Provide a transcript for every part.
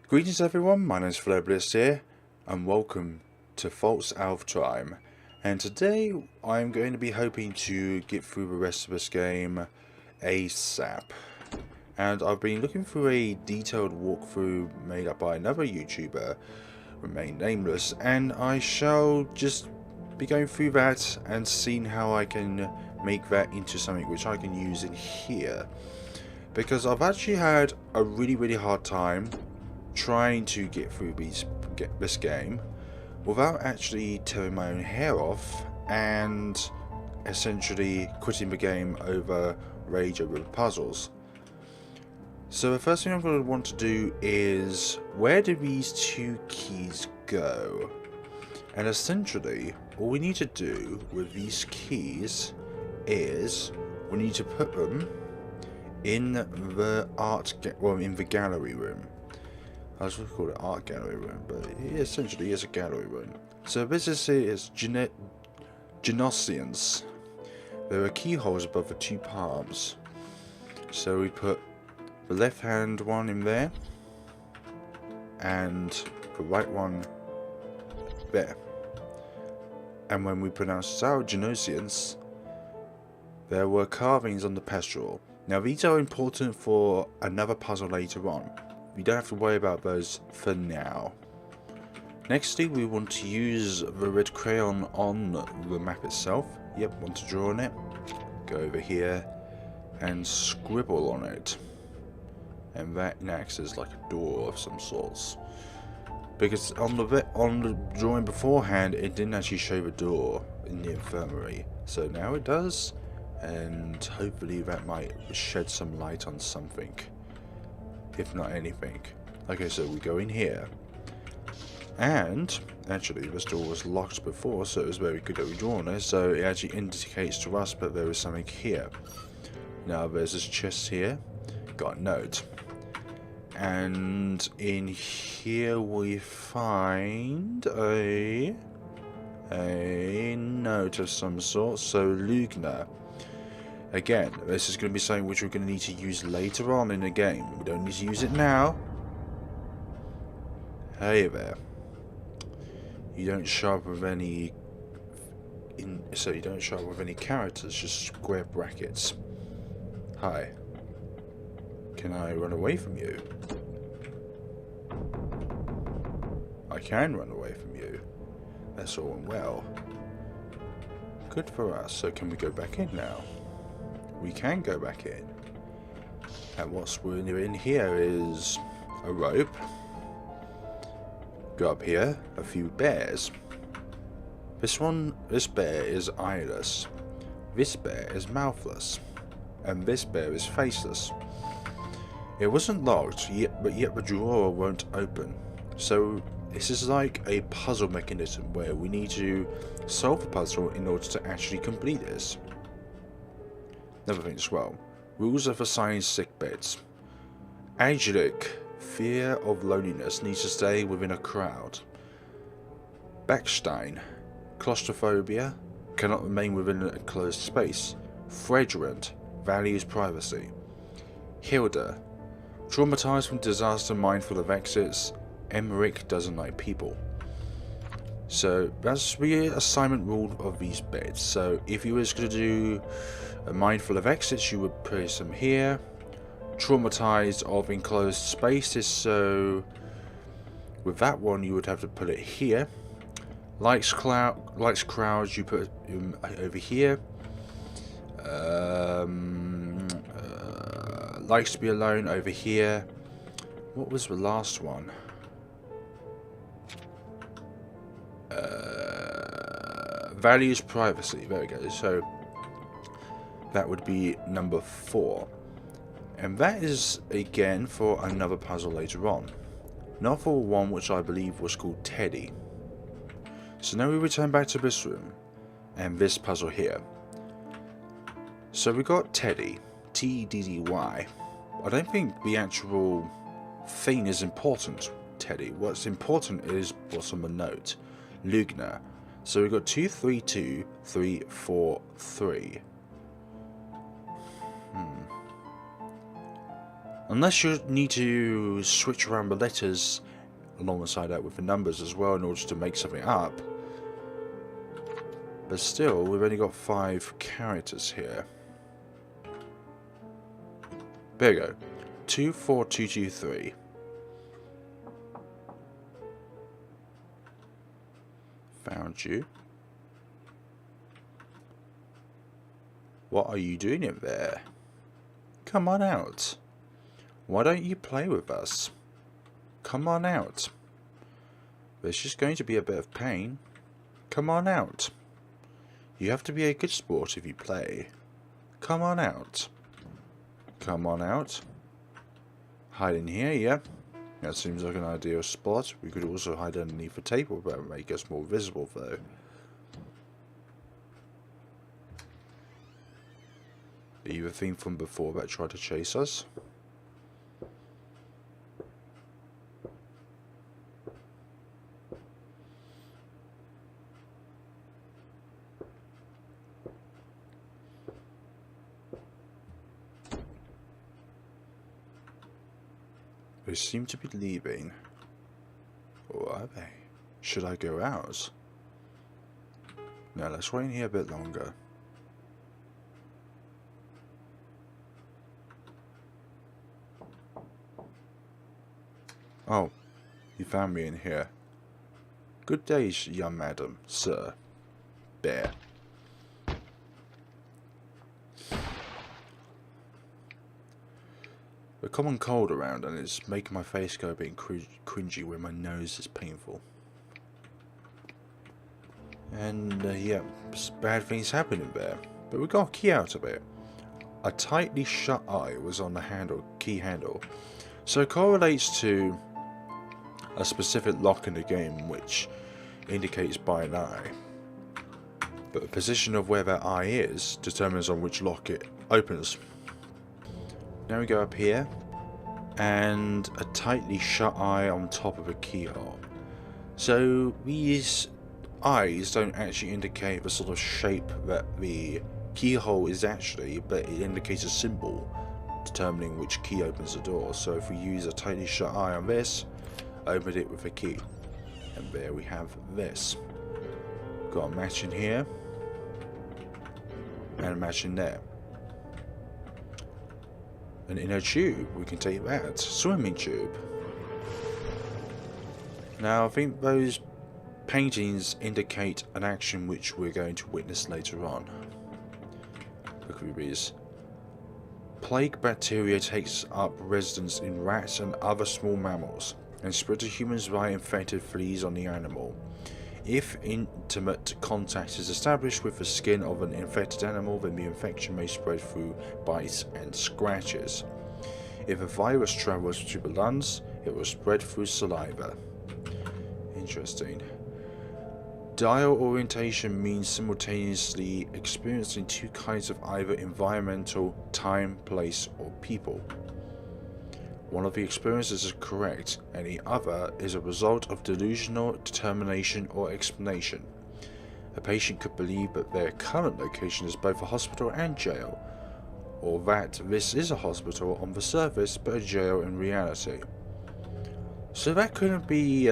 Greetings everyone, my name is FlareBlitzed here, and welcome to Fausts Alptraum. And today I'm going to be hoping to get through the rest of this game ASAP. And I've been looking through a detailed walkthrough made up by another YouTuber, remain nameless, and I shall just be going through that and seeing how I can make that into something which I can use in here. Because I've actually had a really hard time trying to get through this game without actually tearing my own hair off and essentially quitting the game over rage over the puzzles. So the first thing I'm going to want to do is, where do these two keys go? And essentially all we need to do with these keys is we need to put them in the in the gallery room. I was going to call it art gallery room, but it essentially is a gallery room. So this is Genosians. There are keyholes above the two palms. So we put the left hand one in there, and the right one there. And when we pronounce it out, Genosians, there were carvings on the pedestal. Now these are important for another puzzle later on. We don't have to worry about those for now. Nextly, we want to use the red crayon on the map itself. Yep, want to draw on it. Go over here and scribble on it. And that acts as like a door of some sorts. Because on the drawing beforehand, it didn't actually show the door in the infirmary. So now it does, and hopefully that might shed some light on something. If not anything. Okay, so we go in here. And actually this door was locked before, so it was very good that we drew on it, so it actually indicates to us that there is something here. Now there's this chest here. Got a note. And in here we find a note of some sort. So Lugner. Again, this is going to be something which we're going to need to use later on in the game. We don't need to use it now. Hey there. You don't show up with any... So you don't show up with any characters, just square brackets. Hi. Can I run away from you? I can run away from you. That's all well. Good for us. So can we go back in now? We can go back in. And what's in here is a rope. Go up here, a few bears. This bear is eyeless. This bear is mouthless. And this bear is faceless. It wasn't locked, but yet the drawer won't open. So this is like a puzzle mechanism where we need to solve the puzzle in order to actually complete this. Another thing as well. Rules of assigning sick beds. Angelic. Fear of loneliness needs to stay within a crowd. Backstein. Claustrophobia. Cannot remain within a closed space. Fragrant. Values privacy. Hilda. Traumatized from disaster, mindful of exits. Emmerich doesn't like people. So that's the assignment rule of these beds. So if you was going to do a mindful of exits, you would place them here. Traumatized of enclosed spaces, so with that one you would have to put it here. Likes crowds, you put him over here. Likes to be alone over here. What was the last one? Values privacy. There we go. So that would be number 4. And that is again for another puzzle later on. Not for one which I believe was called Teddy. So now we return back to this room and this puzzle here. So we got Teddy, T-E-D-D-Y. I don't think the actual thing is important, Teddy. What's important is what's on the note. Lugner. So we've got 2, 3, 2, 3, 4, 3. Unless you need to switch around the letters alongside that with the numbers as well in order to make something up. But still, we've only got 5 characters here. There we go. 24223. Found you. What are you doing in there? Come on out. Why don't you play with us? Come on out. There's just going to be a bit of pain. Come on out. You have to be a good sport if you play. Come on out. Come on out. Hide in here, yeah. That seems like an ideal spot. We could also hide underneath the table, but it would make us more visible though. Are you the thing from before that tried to chase us? They seem to be leaving. Or are they? Should I go out? No, let's wait in here a bit longer. Oh, you found me in here. Good day, young madam, sir. Bear. A common cold around and it's making my face go a bit cringy where my nose is painful. And yeah, bad things happening there. But we got a key out of it. A tightly shut eye was on the key handle. So it correlates to a specific lock in the game which indicates by an eye. But the position of where that eye is determines on which lock it opens. Now we go up here, and a tightly shut eye on top of a keyhole. So these eyes don't actually indicate the sort of shape that the keyhole is actually, but it indicates a symbol determining which key opens the door. So if we use a tightly shut eye on this, open it with a key. And there we have this. Got a match in here, and a match in there. An inner tube, we can take that. Swimming tube. Now I think those paintings indicate an action which we're going to witness later on. Look at these. Plague bacteria takes up residence in rats and other small mammals and spread to humans via infected fleas on the animal. If intimate contact is established with the skin of an infected animal, then the infection may spread through bites and scratches. If a virus travels to the lungs, it will spread through saliva. Interesting. Dial orientation means simultaneously experiencing 2 kinds of either environmental, time, place, or people. One of the experiences is correct, and the other is a result of delusional determination or explanation. A patient could believe that their current location is both a hospital and jail, or that this is a hospital on the surface but a jail in reality. So that couldn't be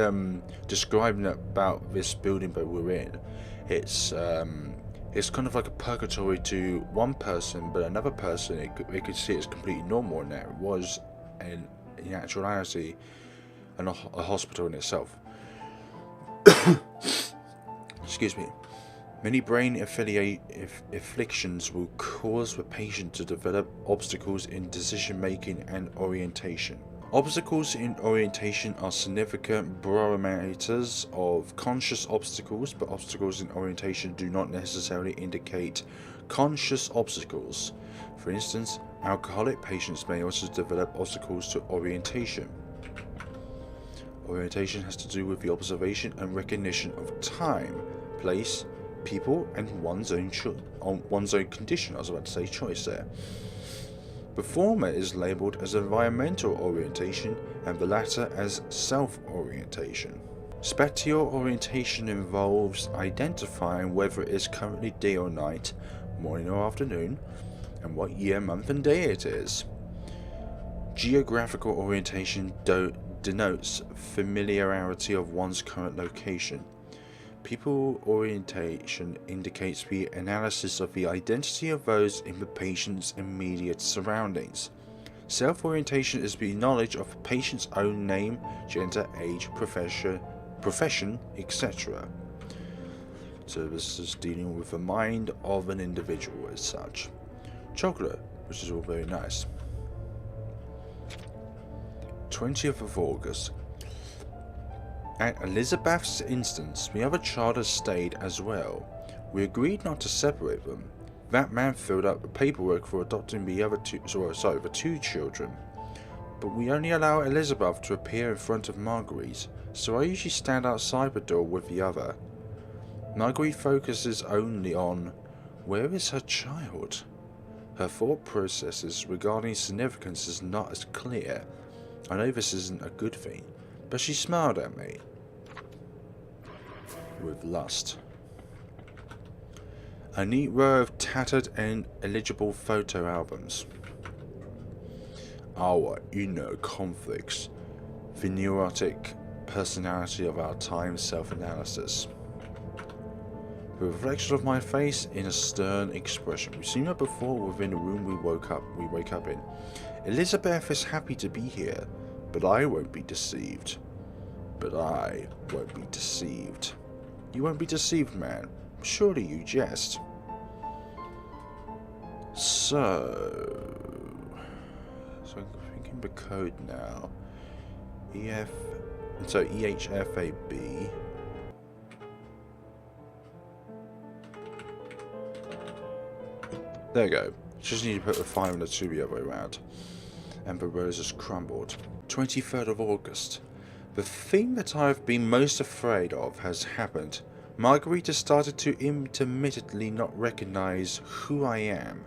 describing about this building that we're in. It's kind of like a purgatory to one person, but another person it could see it as completely normal, and that it was in actuality a hospital in itself. Excuse me. Many brain afflictions will cause the patient to develop obstacles in decision making and orientation. Obstacles in orientation are significant barometers of conscious obstacles, but obstacles in orientation do not necessarily indicate conscious obstacles. For instance, alcoholic patients may also develop obstacles to orientation. Orientation has to do with the observation and recognition of time, place, people, and one's own condition. I was about to say choice there. The former is labelled as environmental orientation and the latter as self-orientation. Spatial orientation involves identifying whether it is currently day or night, morning or afternoon, and what year, month and day it is. Geographical orientation denotes familiarity of one's current location. People orientation indicates the analysis of the identity of those in the patient's immediate surroundings. Self-orientation is the knowledge of the patient's own name, gender, age, profession, etc. So this is dealing with the mind of an individual as such. Chocolate, which is all very nice. 20th of August. At Elisabeth's instance, the other child has stayed as well. We agreed not to separate them. That man filled out the paperwork for adopting the two children. But we only allow Elisabeth to appear in front of Marguerite, so I usually stand outside the door with the other. Marguerite focuses only on, where is her child? Her thought processes regarding significance is not as clear. I know this isn't a good thing, but she smiled at me with lust. A neat row of tattered and illegible photo albums. Our inner conflicts. The neurotic personality of our time self-analysis. The reflection of my face in a stern expression. We've seen her before within the room we wake up in. Elisabeth is happy to be here, but I won't be deceived. But I won't be deceived. You won't be deceived, man. Surely you jest. So I'm thinking the code now. EHFAB. There you go. Just need to put the 5 and the 2 the other way around. And the roses crumbled. 23rd of August. The thing that I've been most afraid of has happened. Marguerite has started to intermittently not recognize who I am,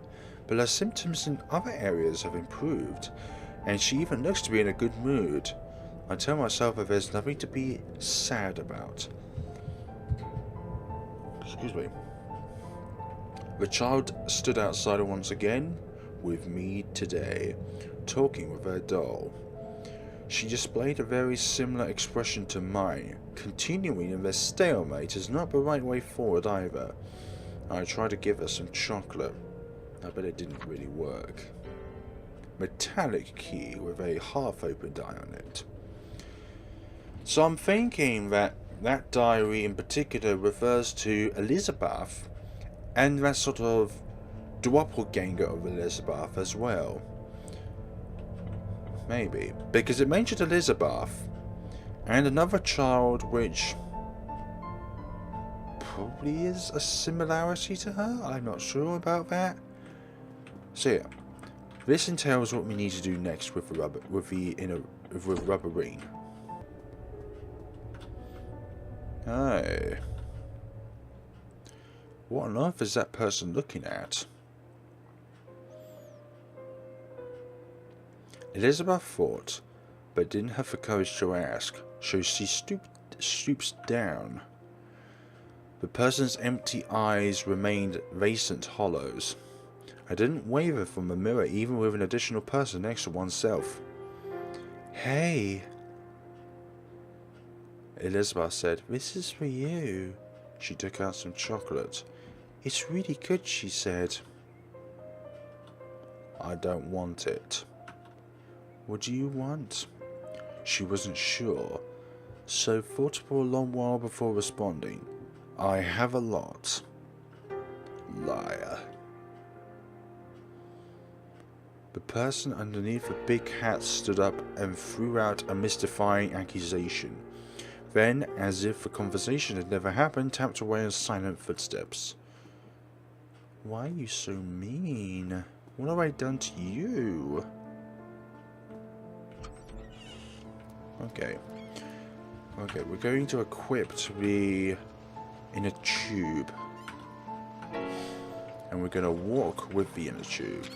but her symptoms in other areas have improved, and she even looks to be in a good mood. I tell myself that there's nothing to be sad about. Excuse me. The child stood outside once again with me today, talking with her doll. She displayed a very similar expression to mine. Continuing in their stalemate is not the right way forward either. I tried to give her some chocolate. I bet it didn't really work. Metallic key with a half-opened eye on it. So I'm thinking that that diary in particular refers to Elisabeth and that sort of doppelganger of Elisabeth as well. Maybe. Because it mentioned Elisabeth and another child which probably is a similarity to her. I'm not sure about that. So yeah. This entails what we need to do next with the rubberine. Oh. What on earth is that person looking at? Elisabeth thought, but didn't have the courage to ask, so she stoops down. The person's empty eyes remained vacant hollows. I didn't waver from the mirror even with an additional person next to oneself. Hey, Elisabeth said, this is for you. She took out some chocolate. It's really good, she said. I don't want it. What do you want? She wasn't sure, so thought for a long while before responding. I have a lot. Liar. The person underneath the big hat stood up and threw out a mystifying accusation. Then, as if the conversation had never happened, tapped away in silent footsteps. Why are you so mean? What have I done to you? Okay. Okay, we're going to equip to be in a tube. And we're going to walk with the inner tube.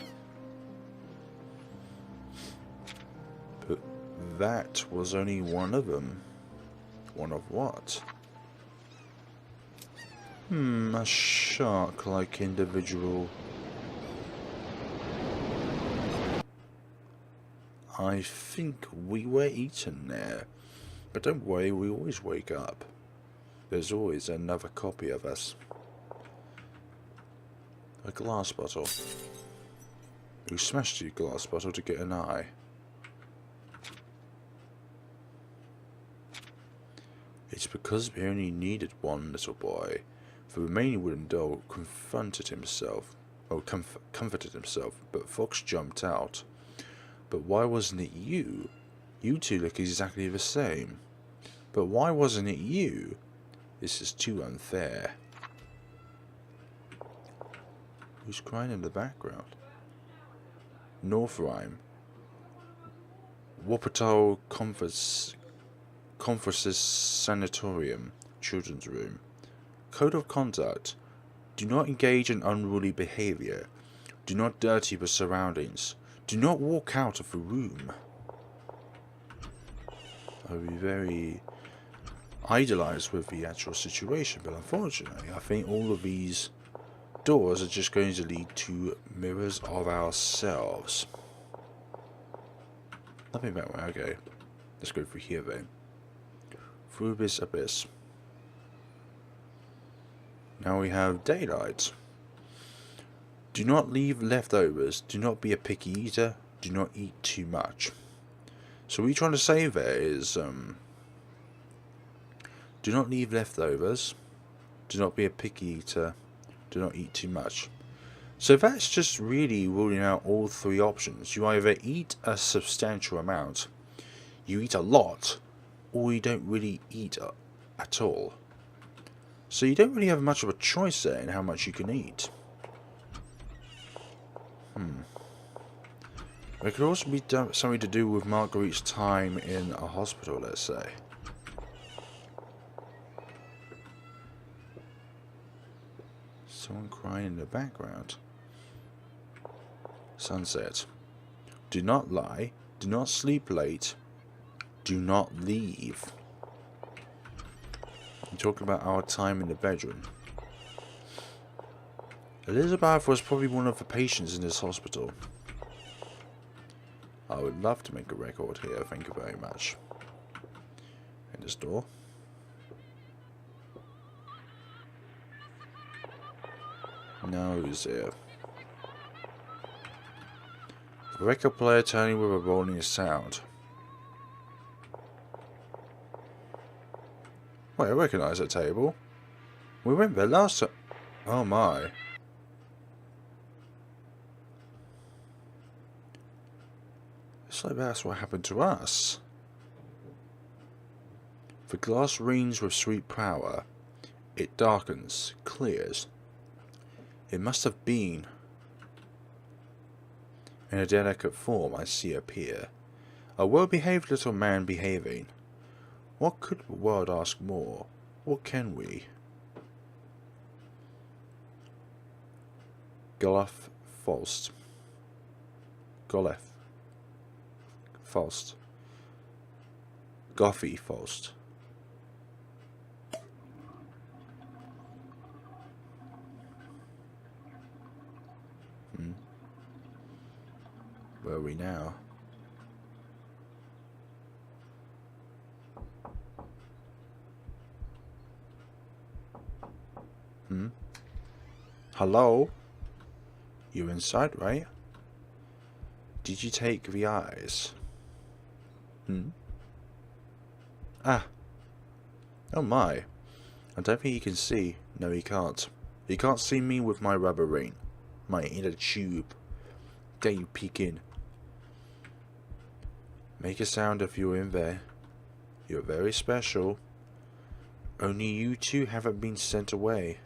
But that was only one of them. One of what? A shark-like individual. I think we were eaten there. But don't worry, we always wake up. There's always another copy of us. A glass bottle. We smashed your glass bottle to get an eye. It's because we only needed one, little boy. The remaining wooden doll comforted himself, but Fox jumped out. But why wasn't it you? You two look exactly the same. But why wasn't it you? This is too unfair. Who's crying in the background? Northrime. Wuppertal Conferences Sanatorium. Children's Room. Code of conduct. Do not engage in unruly behavior. Do not dirty the surroundings. Do not walk out of the room. I would be very idolized with the actual situation, but unfortunately I think all of these doors are just going to lead to mirrors of ourselves. Nothing that way. Okay, let's go through here then. Through this abyss. Now we have daylight. Do not leave leftovers. Do not be a picky eater. Do not eat too much. So what you're trying to say there is, do not leave leftovers. Do not be a picky eater. Do not eat too much. So that's just really ruling out all three options. You either eat a substantial amount, you eat a lot, or you don't really eat at all. So you don't really have much of a choice there in how much you can eat. It could also be something to do with Marguerite's time in a hospital, let's say. Someone crying in the background. Sunset. Do not lie. Do not sleep late. Do not leave. I'm talking about our time in the bedroom. Elisabeth was probably one of the patients in this hospital. I would love to make a record here, thank you very much. In this door. Now who's here? The record player turning with a rolling sound. Wait, I recognise that table. We went there last time. Oh my. It's like that's what happened to us. The glass rings with sweet power. It darkens, clears. It must have been. In a delicate form I see appear. A well-behaved little man behaving. What could the world ask more? What can we? Faust. Faust. Goffy Faust. Where are we now? Hello? You're inside, right? Did you take the eyes? Ah. Oh my. I don't think he can see. No, he can't. He can't see me with my rubber ring. My inner tube. Dare you peek in. Make a sound if you're in there. You're very special. Only you two haven't been sent away.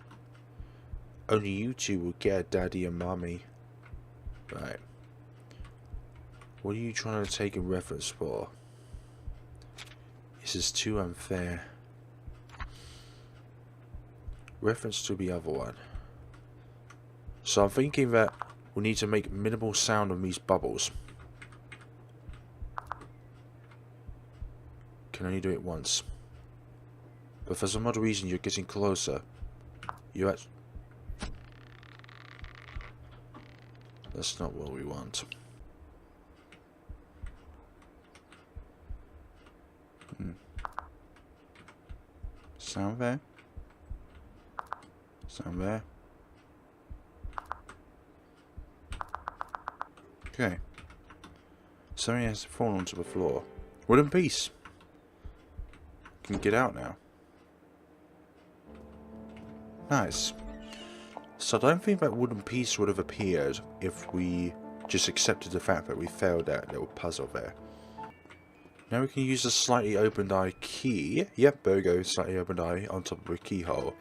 Only you two will get Daddy and Mommy. Right. What are you trying to take a reference for? This is too unfair. Reference to the other one. So I'm thinking that we need to make minimal sound on these bubbles. Can only do it once. But for some odd reason you're getting closer. You're at... That's not what we want. Down there. Down there. Okay. Something has fallen onto the floor. Wooden piece. Can get out now. Nice. So I don't think that wooden piece would have appeared if we just accepted the fact that we failed that little puzzle there. Now we can use the slightly opened eye key. Yep, there we go, slightly opened eye on top of a keyhole.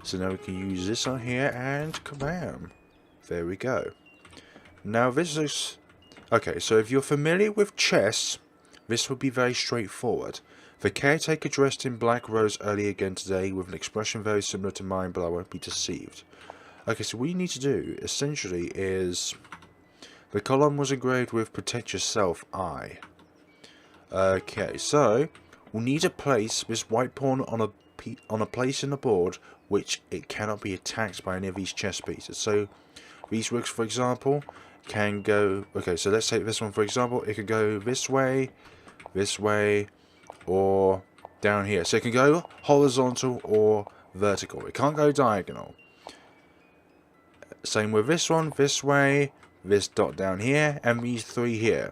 So now we can use this on here and kabam. There we go. Now this is... Okay, so if you're familiar with chess, this would be very straightforward. The caretaker dressed in black rose early again today with an expression very similar to mine, but I won't be deceived. Okay, so what you need to do, essentially, is... The column was engraved with protect yourself, I. Okay, so we'll need to place this white pawn on a place in the board which it cannot be attacked by any of these chess pieces. So these rooks, for example, can go... Okay, so let's take this one, for example. It can go this way, or down here. So it can go horizontal or vertical. It can't go diagonal. Same with this one, this way, this dot down here, and these three here.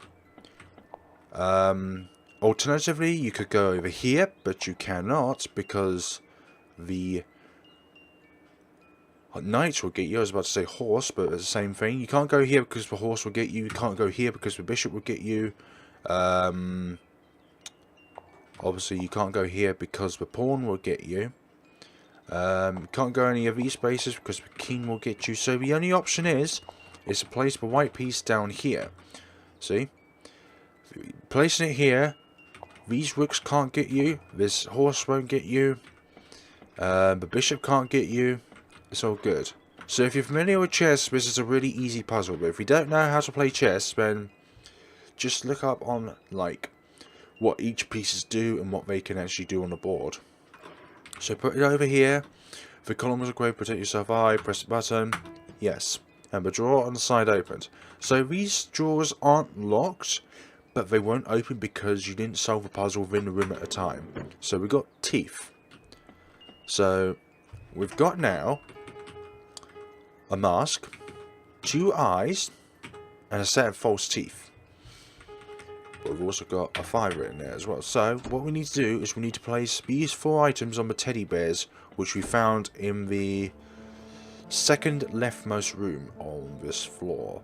Alternatively, you could go over here, but you cannot because the knight will get you. I was about to say horse, but it's the same thing. You can't go here because the horse will get you. You can't go here because the bishop will get you. Obviously, you can't go here because the pawn will get you. Can't go any of these spaces because the king will get you. So the only option is to place the white piece down here. See? Placing it here, these rooks can't get you. This horse won't get you. The bishop can't get you. It's all good. So if you're familiar with chess, this is a really easy puzzle. But if you don't know how to play chess, then just look up on like what each pieces do and what they can actually do on the board. So put it over here. The column was engraved, protect yourself, I, press the button, yes. And the drawer on the side opened. So these drawers aren't locked, but they won't open because you didn't solve the puzzle within the room at a time. So we've got teeth. So we've got now a mask, 2 eyes, and a set of false teeth. But we've also got a 5 written there as well. So what we need to do is we need to place these 4 items on the teddy bears, which we found in the second leftmost room on this floor.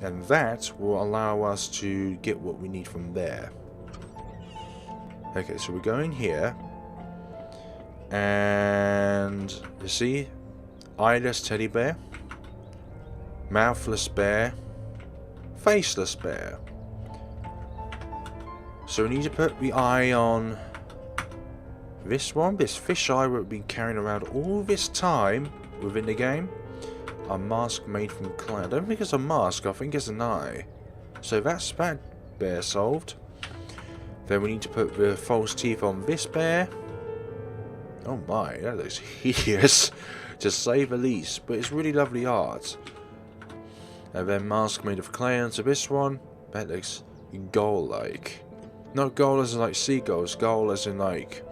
And that will allow us to get what we need from there. Okay, so we go in here. And you see, eyeless teddy bear, mouthless bear, faceless bear. So we need to put the eye on this one, this fish eye we've been carrying around all this time within the game. A mask made from clay. I don't think it's a mask, I think it's an eye. So that's that bear solved. Then we need to put the false teeth on this bear. Oh my, that looks hideous, to say the least, but it's really lovely art. And then mask made of clay onto this one. That looks gull-like. Not gull as in like seagulls, gull as in like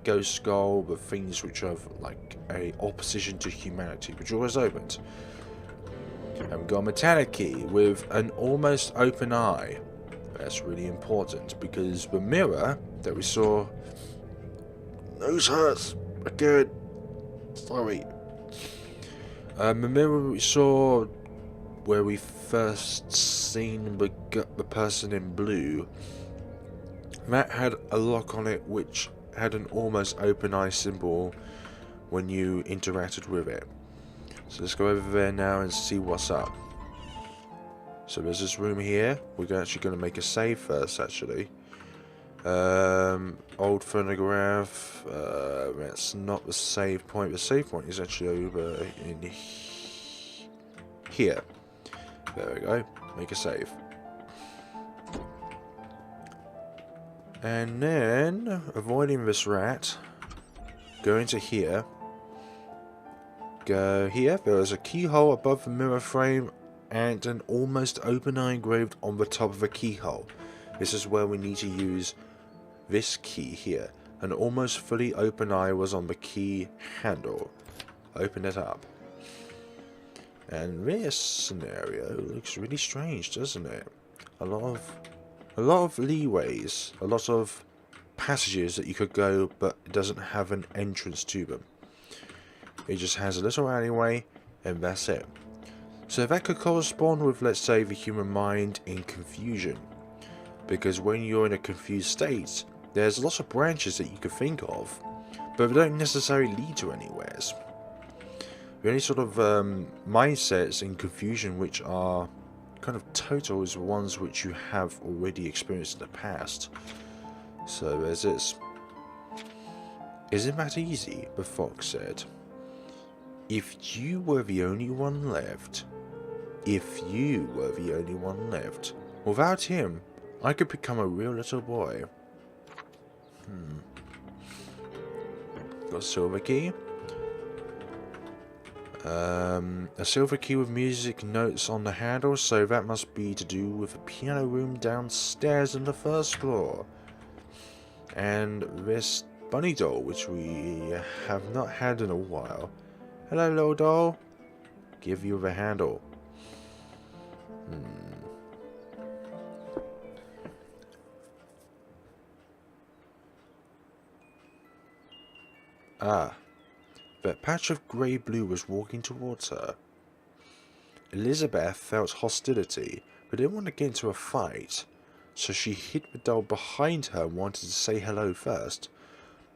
ghost skull, but things which have like a opposition to humanity. The drawer is opened. And we've got a metallic key with an almost open eye. That's really important because the mirror that we saw... Nose hurts. Good. Sorry. The mirror we saw where we first seen the person in blue, that had a lock on it which had an almost open eye symbol when you interacted with it. So let's go over there now and see what's up. So there's this room here. We're actually going to make a save first, actually. Old phonograph. That's not the save point. The save point is actually over in here. There we go. Make a save. And then, avoiding this rat, go into here. Go here. There is a keyhole above the mirror frame and an almost open eye engraved on the top of the keyhole. This is where we need to use this key here. An almost fully open eye was on the key handle. Open it up. And this scenario looks really strange, doesn't it? A lot of leeways, a lot of passages that you could go, but it doesn't have an entrance to them. It just has a little alleyway, and that's it. So that could correspond with, let's say, the human mind in confusion. Because when you're in a confused state, there's lots of branches that you could think of, but they don't necessarily lead to anywhere. The only sort of mindsets in confusion which are kind of total is the ones which you have already experienced in the past. So there's this. Isn't that easy? The fox said. If you were the only one left. If you were the only one left. Without him, I could become a real little boy. Got a silver key. A silver key with music notes on the handle, so that must be to do with the piano room downstairs on the first floor. And this bunny doll, which we have not had in a while. Hello, little doll. Give you the handle. Ah. That patch of grey-blue was walking towards her. Elizabeth felt hostility, but didn't want to get into a fight, so she hid the doll behind her and wanted to say hello first.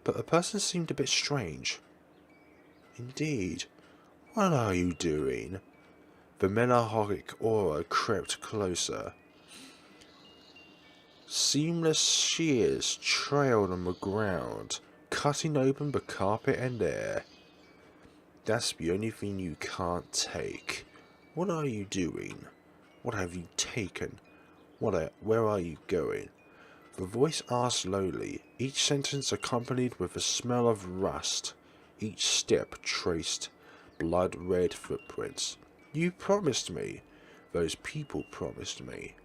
But the person seemed a bit strange. Indeed. What are you doing? The melancholic aura crept closer. Seamless shears trailed on the ground, cutting open the carpet and air. That's the only thing you can't take. What are you doing? What have you taken? Where are you going? The voice asked slowly, each sentence accompanied with a smell of rust. Each step traced blood-red footprints. You promised me. Those people promised me.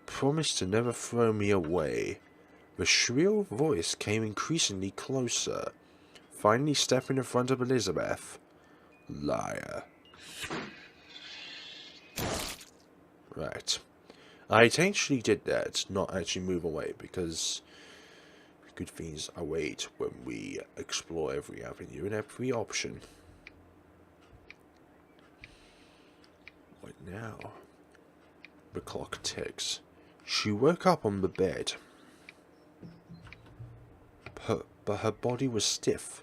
Promised to never throw me away. The shrill voice came increasingly closer, finally stepping in front of Elisabeth. Liar. Right. I intentionally did that, not actually move away, because good things await when we explore every avenue and every option. What now? The clock ticks. She woke up on the bed. But her body was stiff,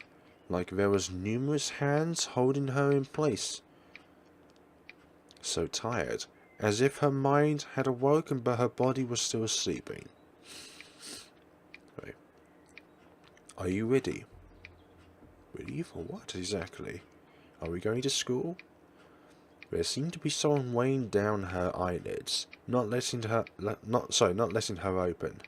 like there was numerous hands holding her in place. So tired, as if her mind had awoken but her body was still sleeping. Right. Are you ready? Ready for what exactly? Are we going to school? There seemed to be someone weighing down her eyelids, not letting her open.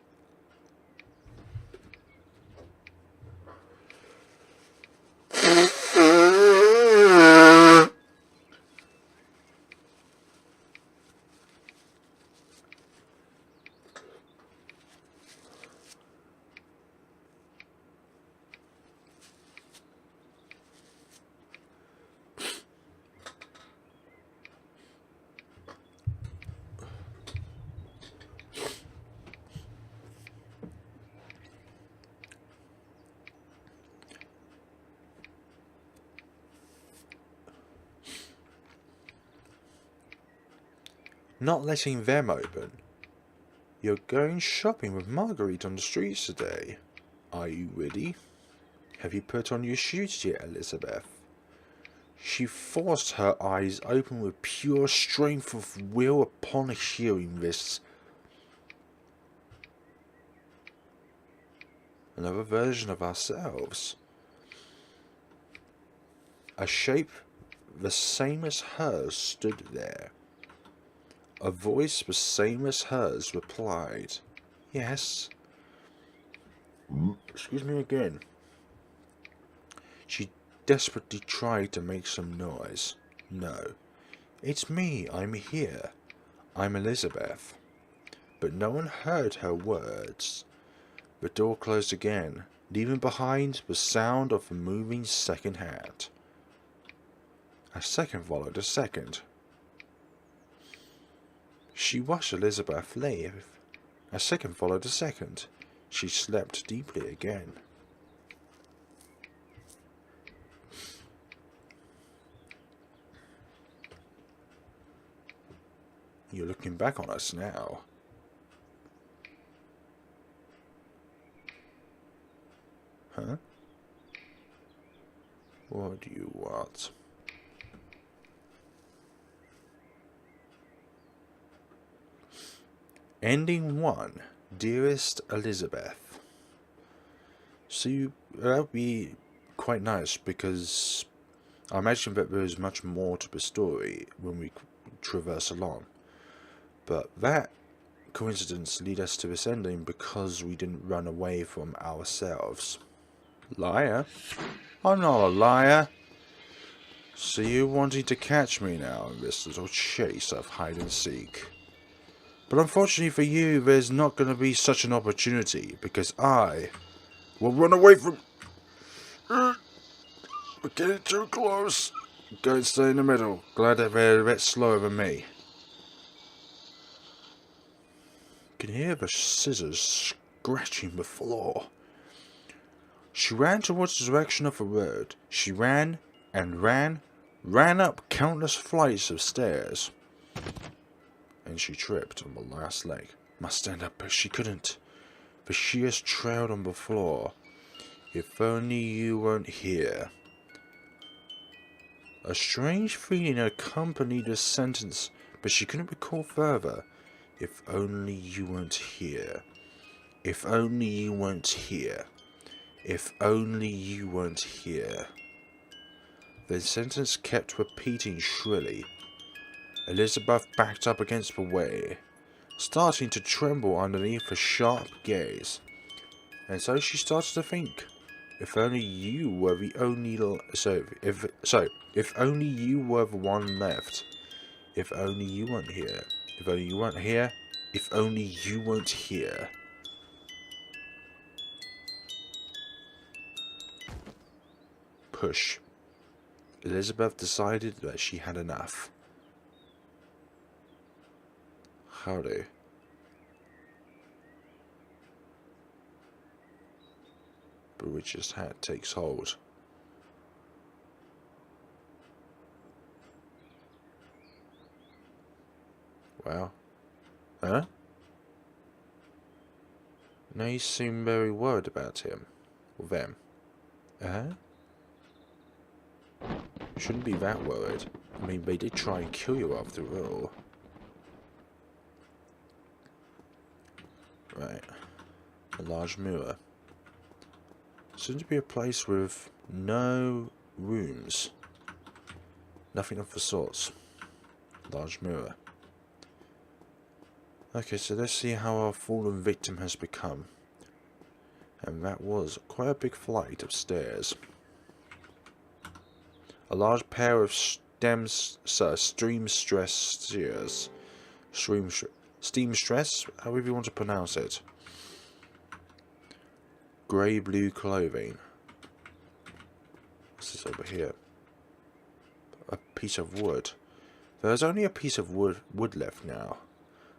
Not letting them open. You're going shopping with Marguerite on the streets today. Are you ready? Have you put on your shoes yet, Elisabeth? She forced her eyes open with pure strength of will upon hearing this. Another version of ourselves. A shape the same as hers stood there. A voice the same as hers replied, "Yes." Excuse me again. She desperately tried to make some noise. "No. It's me. I'm here. I'm Elisabeth." But no one heard her words. The door closed again, leaving behind the sound of a moving second hand. A second followed a second. She watched Elisabeth leave. A second followed a second. She slept deeply again. You're looking back on us now. Huh? What do you want? Ending 1. Dearest Elisabeth. So that would be quite nice, because I imagine that there is much more to the story when we traverse along. But that coincidence lead us to this ending because we didn't run away from ourselves. Liar? I'm not a liar. So you're wanting to catch me now in this little chase of hide and seek. But unfortunately for you, there's not going to be such an opportunity, because I will run away from... We're getting too close. Go and stay in the middle. Glad that they're a bit slower than me. You can hear the scissors scratching the floor. She ran towards the direction of the road. She ran and ran up countless flights of stairs. And she tripped on the last leg. Must stand up, but she couldn't. The shears trailed on the floor. If only you weren't here. A strange feeling accompanied this sentence, but she couldn't recall further. If only you weren't here. If only you weren't here. If only you weren't here. The sentence kept repeating shrilly. Elisabeth backed up against the way, starting to tremble underneath her sharp gaze. And so she started to think, if only you were the only if only you were the one left. If only you weren't here. If only you weren't here. If only you weren't here. Push. Elisabeth decided that she had enough. Howdy. The witch's hat takes hold. Wow. Huh? Now you seem very worried about him. Or them. Shouldn't be that worried. I mean, they did try and kill you after all. Right. A large mirror. Seems to be a place with no rooms. Nothing of the sorts. Large mirror. Okay, so let's see how our fallen victim has become. And that was quite a big flight of stairs. A large pair of steam stress stairs. Steam stress, however you want to pronounce it. Grey-blue clothing. What's this over here? A piece of wood. There's only a piece of wood left now.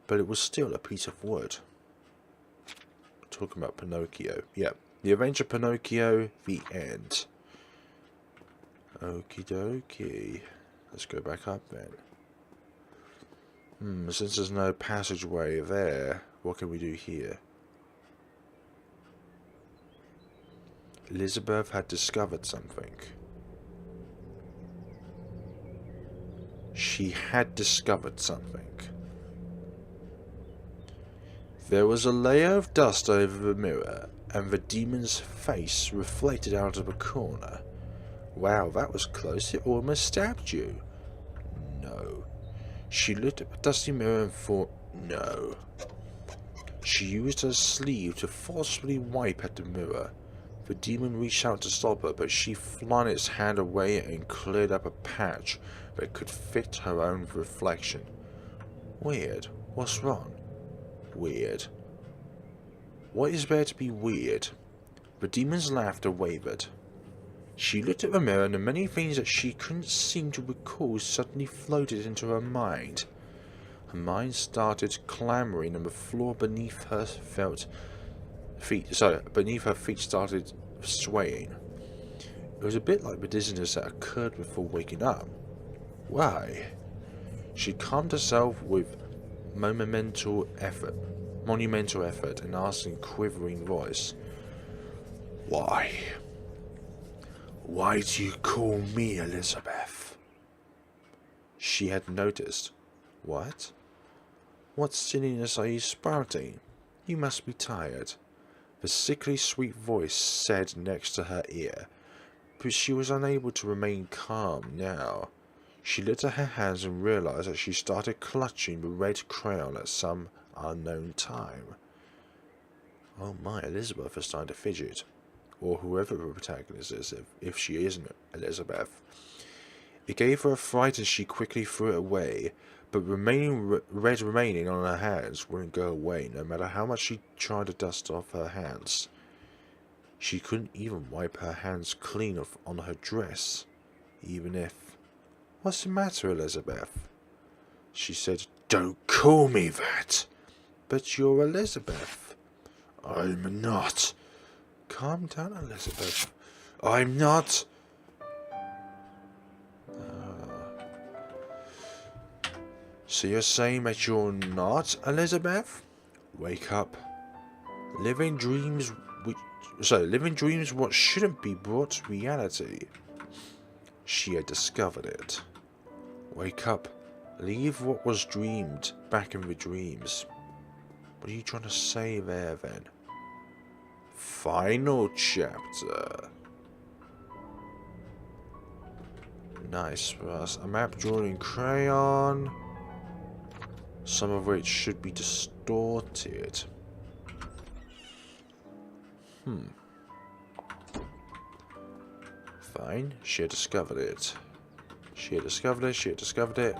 But it was still a piece of wood. Talking about Pinocchio. Yep. The Adventure Pinocchio, the end. Okie dokie. Let's go back up then. Since there's no passageway there, what can we do here? Elisabeth had discovered something. She had discovered something. There was a layer of dust over the mirror, and the demon's face reflected out of the corner. Wow, that was close. It almost stabbed you. No. She looked at the dusty mirror and thought, no. She used her sleeve to forcefully wipe at the mirror. The demon reached out to stop her, but she flung its hand away and cleared up a patch that could fit her own reflection. Weird. What's wrong? Weird. What is there to be weird? The demon's laughter wavered. She looked at the mirror, and the many things that she couldn't seem to recall suddenly floated into her mind. Her mind started clamoring, and the floor beneath her feet started swaying. It was a bit like the dizziness that occurred before waking up. Why? She calmed herself with monumental effort, and asked in a quivering voice, "Why? Why do you call me Elisabeth?" She had noticed. What? What silliness are you spouting? You must be tired. The sickly sweet voice said next to her ear, but she was unable to remain calm now. She looked at her hands and realized that she started clutching the red crayon at some unknown time. Oh my, Elisabeth is starting to fidget. Or whoever the protagonist is, if she isn't Elisabeth. It gave her a fright and she quickly threw it away, but red remaining on her hands wouldn't go away no matter how much she tried to dust off her hands. She couldn't even wipe her hands clean off on her dress, even if... "What's the matter, Elisabeth?" She said, "Don't call me that." "But you're Elisabeth." "I'm not." "Calm down, Elisabeth." "I'm not." So you're saying that you're not Elisabeth? Wake up. Living dreams what shouldn't be brought to reality. She had discovered it. Wake up. Leave what was dreamed back in the dreams. What are you trying to say there, then? Final chapter. Nice for us. A map drawn in crayon. Some of which should be distorted. Fine. She had discovered it. She had discovered it.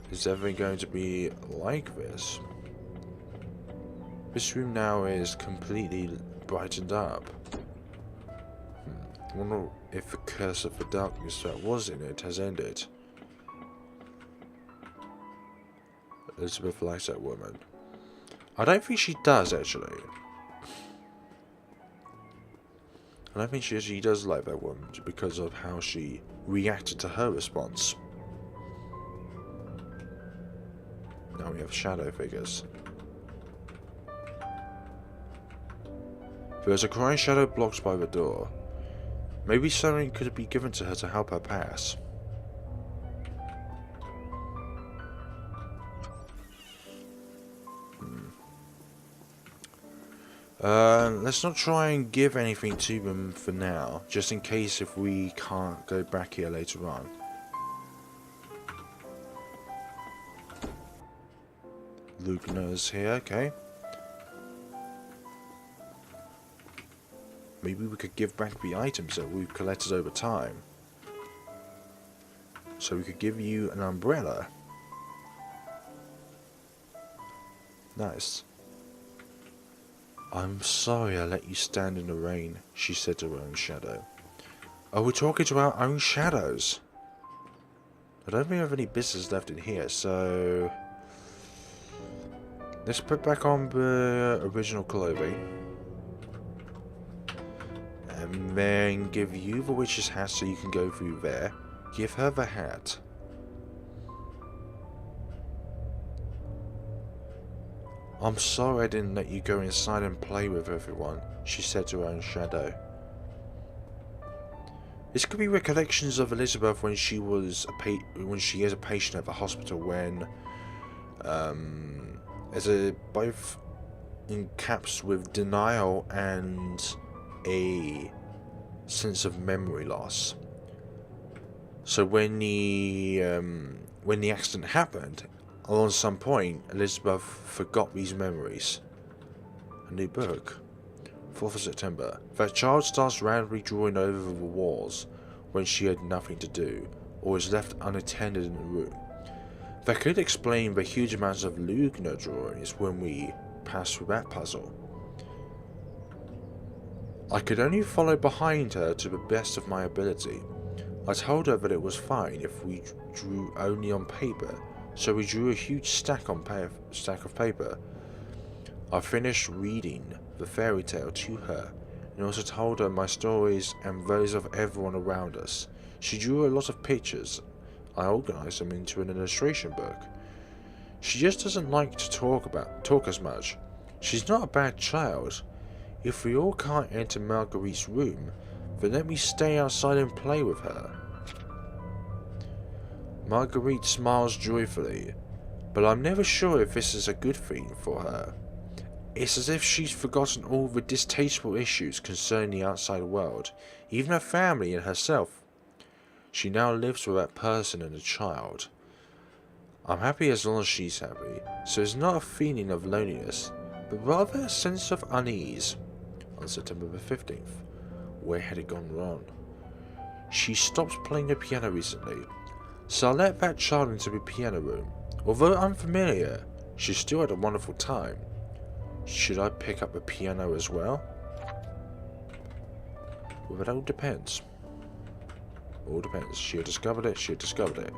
Is everything going to be like this? This room now is completely brightened up. I wonder if the curse of the darkness that was in it has ended. Elisabeth likes that woman. I don't think she does, actually. I don't think she actually does like that woman because of how she reacted to her response. Now we have shadow figures. There's a crying shadow blocked by the door. Maybe something could be given to her to help her pass. Let's not try and give anything to them for now, just in case if we can't go back here later on. Lugner's here, okay. Maybe we could give back the items that we've collected over time. So we could give you an umbrella. Nice. "I'm sorry I let you stand in the rain," she said to her own shadow. "Oh, we're talking to our own shadows. I don't think we have any business left in here, so... let's put back on the original clothing. And then give you the witch's hat so you can go through there. Give her the hat. "I'm sorry I didn't let you go inside and play with everyone," she said to her own shadow. This could be recollections of Elisabeth when she is a patient at the hospital, when both encaps with denial and a sense of memory loss. So when the accident happened, on some point, Elisabeth forgot these memories. A new book. 4th of September. That child starts randomly drawing over the walls when she had nothing to do, or is left unattended in the room. That could explain the huge amounts of Lugner drawings when we pass through that puzzle. I could only follow behind her to the best of my ability. I told her that it was fine if we drew only on paper, so we drew a huge stack of paper. I finished reading the fairy tale to her, and also told her my stories and those of everyone around us. She drew a lot of pictures. I organised them into an illustration book. She just doesn't like to talk as much. She's not a bad child. If we all can't enter Marguerite's room, then let me stay outside and play with her. Marguerite smiles joyfully, but I'm never sure if this is a good thing for her. It's as if she's forgotten all the distasteful issues concerning the outside world, even her family and herself. She now lives with that person and a child. I'm happy as long as she's happy, so it's not a feeling of loneliness, but rather a sense of unease. On September the 15th, where had it gone wrong? She stopped playing the piano recently, so I let that child into the piano room. Although unfamiliar, she still had a wonderful time. Should I pick up the piano as well? Well, it all depends. All depends. She had discovered it, she had discovered it.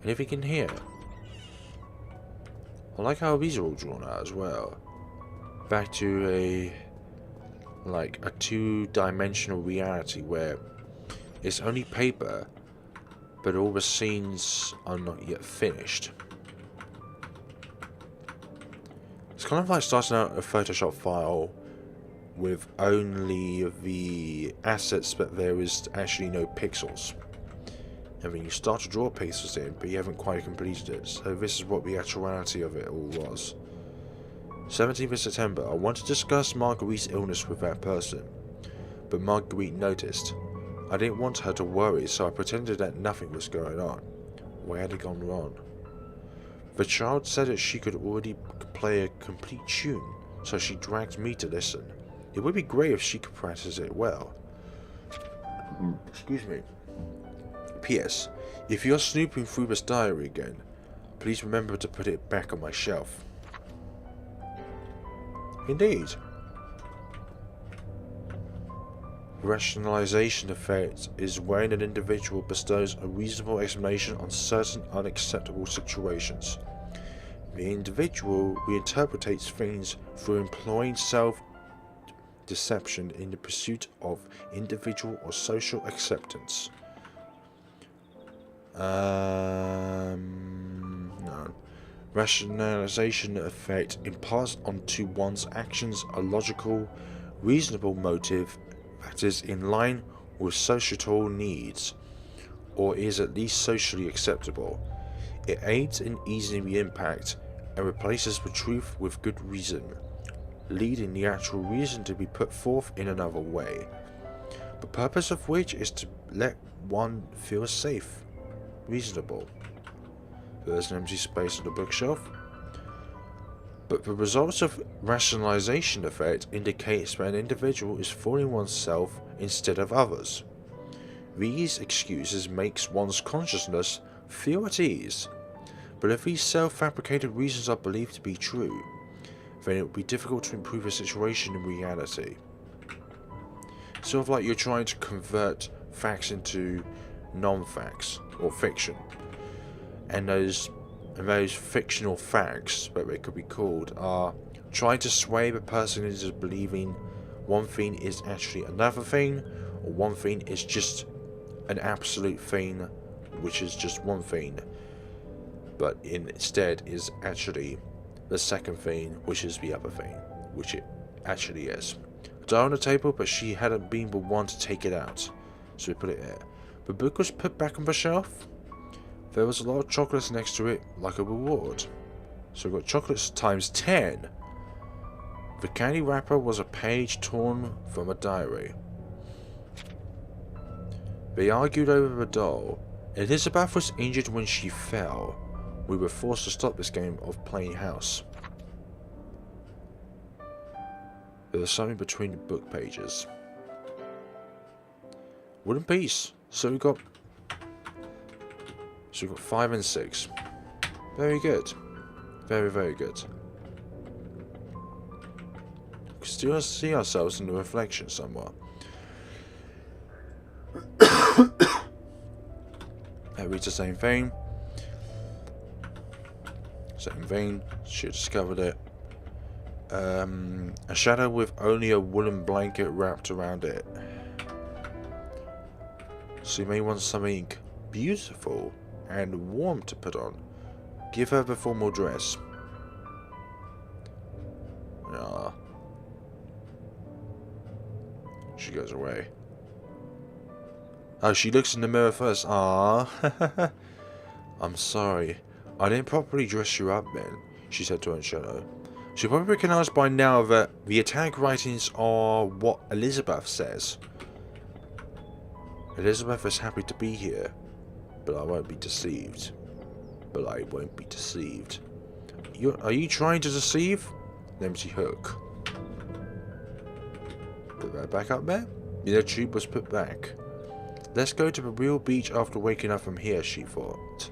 And if you can hear, I like how these are all drawn out as well. Back to a two-dimensional reality where it's only paper, but all the scenes are not yet finished. It's kind of like starting out a Photoshop file with only the assets, but there is actually no pixels. And then you start to draw pixels in, but you haven't quite completed it. So this is what the actuality of it all was. 17th of September, I want to discuss Marguerite's illness with that person, but Marguerite noticed. I didn't want her to worry, so I pretended that nothing was going on. Where had it gone wrong? The child said that she could already play a complete tune, so she dragged me to listen. It would be great if she could practice it well. Excuse me. P.S. If you're snooping through this diary again, please remember to put it back on my shelf. Indeed. Rationalization effect is when an individual bestows a reasonable explanation on certain unacceptable situations. The individual reinterprets things through employing self-deception in the pursuit of individual or social acceptance. No. Rationalization effect imparts onto one's actions a logical, reasonable motive that is in line with societal needs, or is at least socially acceptable. It aids in easing the impact and replaces the truth with good reason, leading the actual reason to be put forth in another way, the purpose of which is to let one feel safe, reasonable. There's an empty space on the bookshelf. But the results of rationalization effect indicates that an individual is fooling oneself instead of others. These excuses makes one's consciousness feel at ease. But if these self-fabricated reasons are believed to be true, then it will be difficult to improve the situation in reality. Sort of like you're trying to convert facts into non-facts or fiction. And those fictional facts, that they could be called, are trying to sway the person into believing one thing is actually another thing, or one thing is just an absolute thing, which is just one thing, but instead is actually the second thing, which is the other thing, which it actually is. Dial on the table, but she hadn't been the one to take it out, so we put it there. The book was put back on the shelf. There was a lot of chocolates next to it, like a reward. So we got chocolates times 10. The candy wrapper was a page torn from a diary. They argued over the doll. Elisabeth was injured when she fell. We were forced to stop this game of playing house. There was something between the book pages. Wooden piece. So we got 5 and 6. Very good. Very, very good. can still see ourselves in the reflection somewhat. That reads the same thing. Same thing. She discovered it. A shadow with only a woolen blanket wrapped around it. So you may want something beautiful and warm to put on. Give her the formal dress. Ah. She goes away. Oh, she looks in the mirror first. Ah. I'm sorry. I didn't properly dress you up then, she said to her shadow. She probably recognised by now that the attack writings are what Elisabeth says. Elisabeth is happy to be here, but I won't be deceived. Are you trying to deceive? An empty hook. Put that back up there. The inner tube was put back. Let's go to the real beach after waking up from here, she thought.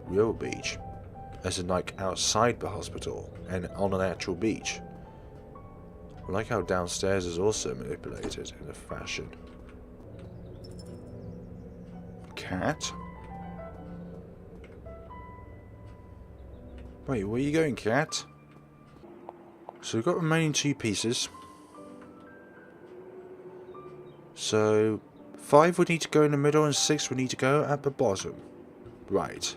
Real beach? As in like outside the hospital and on an actual beach. I like how downstairs is also manipulated in a fashion. Cat? Wait, where are you going, cat? So we've got remaining 2 pieces. So 5 would need to go in the middle and 6 would need to go at the bottom. Right.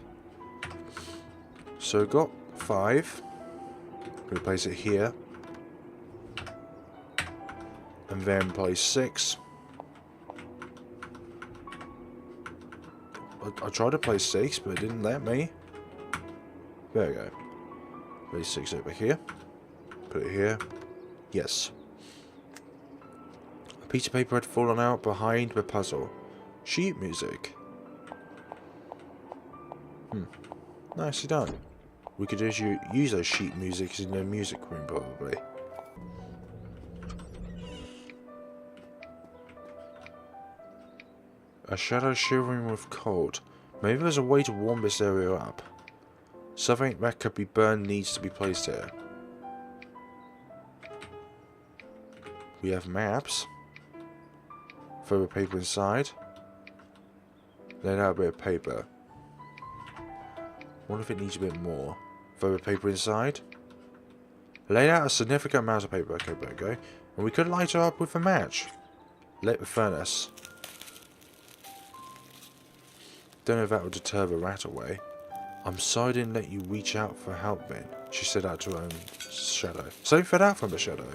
So we've got 5. I'm going to place it here. And then place 6. I tried to place 6, but it didn't let me. There we go. Place 6 over here. Put it here. Yes. A piece of paper had fallen out behind the puzzle. Sheet music. Nicely done. We could use those sheet musics in the music room, probably. A shadow shivering with cold. Maybe there's a way to warm this area up. Something that could be burned needs to be placed here. We have maps. Throw the paper inside. Lay out a bit of paper. What if it needs a bit more? Throw the paper inside. Lay out a significant amount of paper. Okay, there we go. And we could light her up with a match. Lit the furnace. Don't know if that would deter the rat away. I'm sorry I didn't let you reach out for help then, she said out to her own shadow. So fed out from the shadow.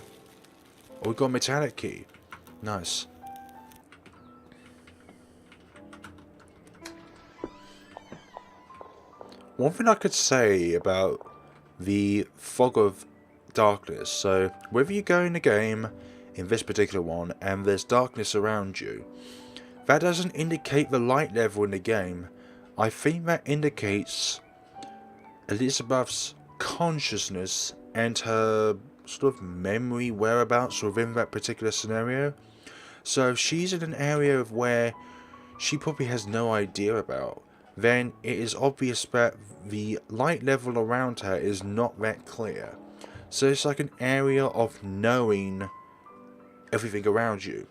Oh, we got a metallic key. Nice. One thing I could say about the fog of darkness. So, whether you go in the game, in this particular one, and there's darkness around you, that doesn't indicate the light level in the game. I think that indicates Elisabeth's consciousness and her sort of memory whereabouts within that particular scenario. So if she's in an area of where she probably has no idea about, then it is obvious that the light level around her is not that clear. So it's like an area of knowing everything around you.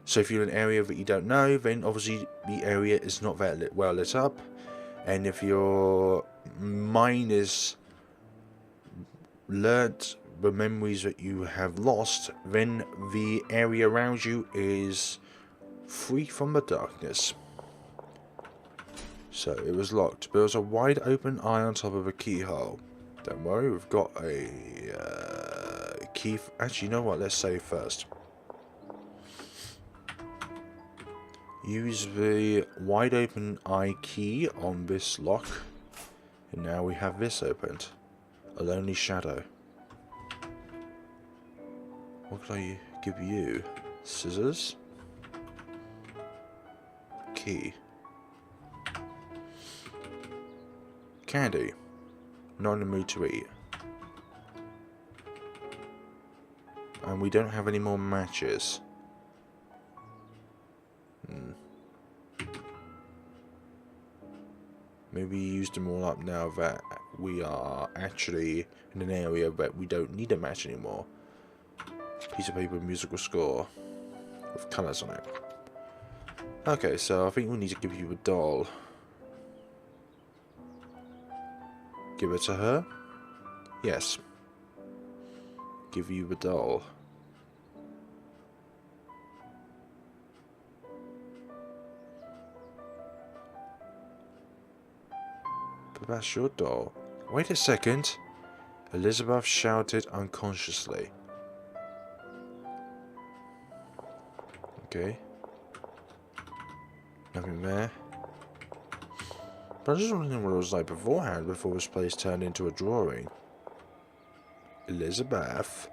So if you're in an area that you don't know, then obviously the area is not that well lit up. And if your mind is learnt the memories that you have lost, then the area around you is free from the darkness. So it was locked. There was a wide open eye on top of a keyhole. Don't worry, we've got a key. Actually, you know what? Let's save first. Use the wide open eye key on this lock. And now we have this opened. A lonely shadow. What could I give you? Scissors? Key. Candy. Not in the mood to eat. And we don't have any more matches. Maybe you used them all up now that we are actually in an area that we don't need a match anymore. Piece of paper, musical score with colours on it. Okay, so I think we need to give you a doll. Give it to her? Yes. Give you a doll. But that's your doll. Wait a second. Elisabeth shouted unconsciously. Okay. Nothing there. But I just wondering what it was like beforehand, before this place turned into a drawing. Elisabeth.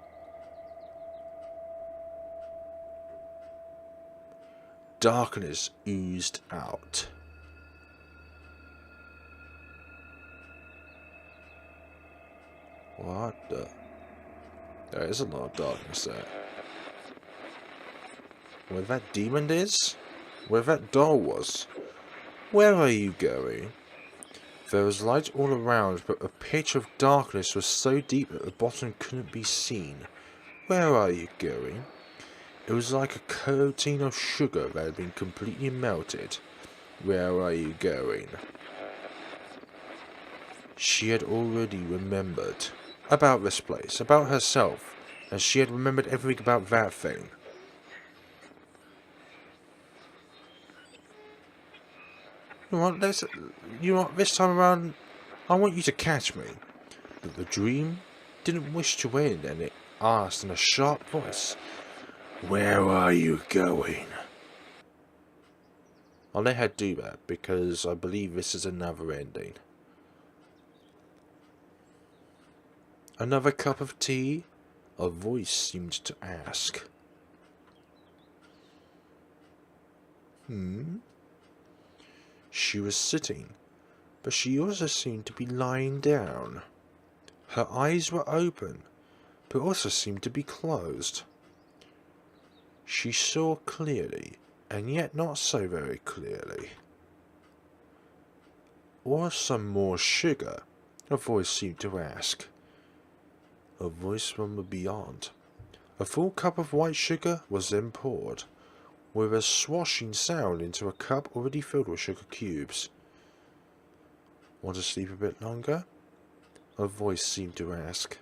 Darkness oozed out. What the? There is a lot of darkness there. Where that demon is? Where that doll was? Where are you going? There was light all around, but a pitch of darkness was so deep that the bottom couldn't be seen. Where are you going? It was like a coating of sugar that had been completely melted. Where are you going? She had already remembered about this place, about herself, and she had remembered everything about that thing. You know what, this time around, I want you to catch me. But the dream didn't wish to end, and it asked in a sharp voice, where are you going? I'll let her do that, because I believe this is another ending. Another cup of tea? A voice seemed to ask. She was sitting, but she also seemed to be lying down. Her eyes were open, but also seemed to be closed. She saw clearly, and yet not so very clearly. Or some more sugar? A voice seemed to ask. A voice from the beyond. A full cup of white sugar was then poured, with a swashing sound, into a cup already filled with sugar cubes. Want to sleep a bit longer? A voice seemed to ask.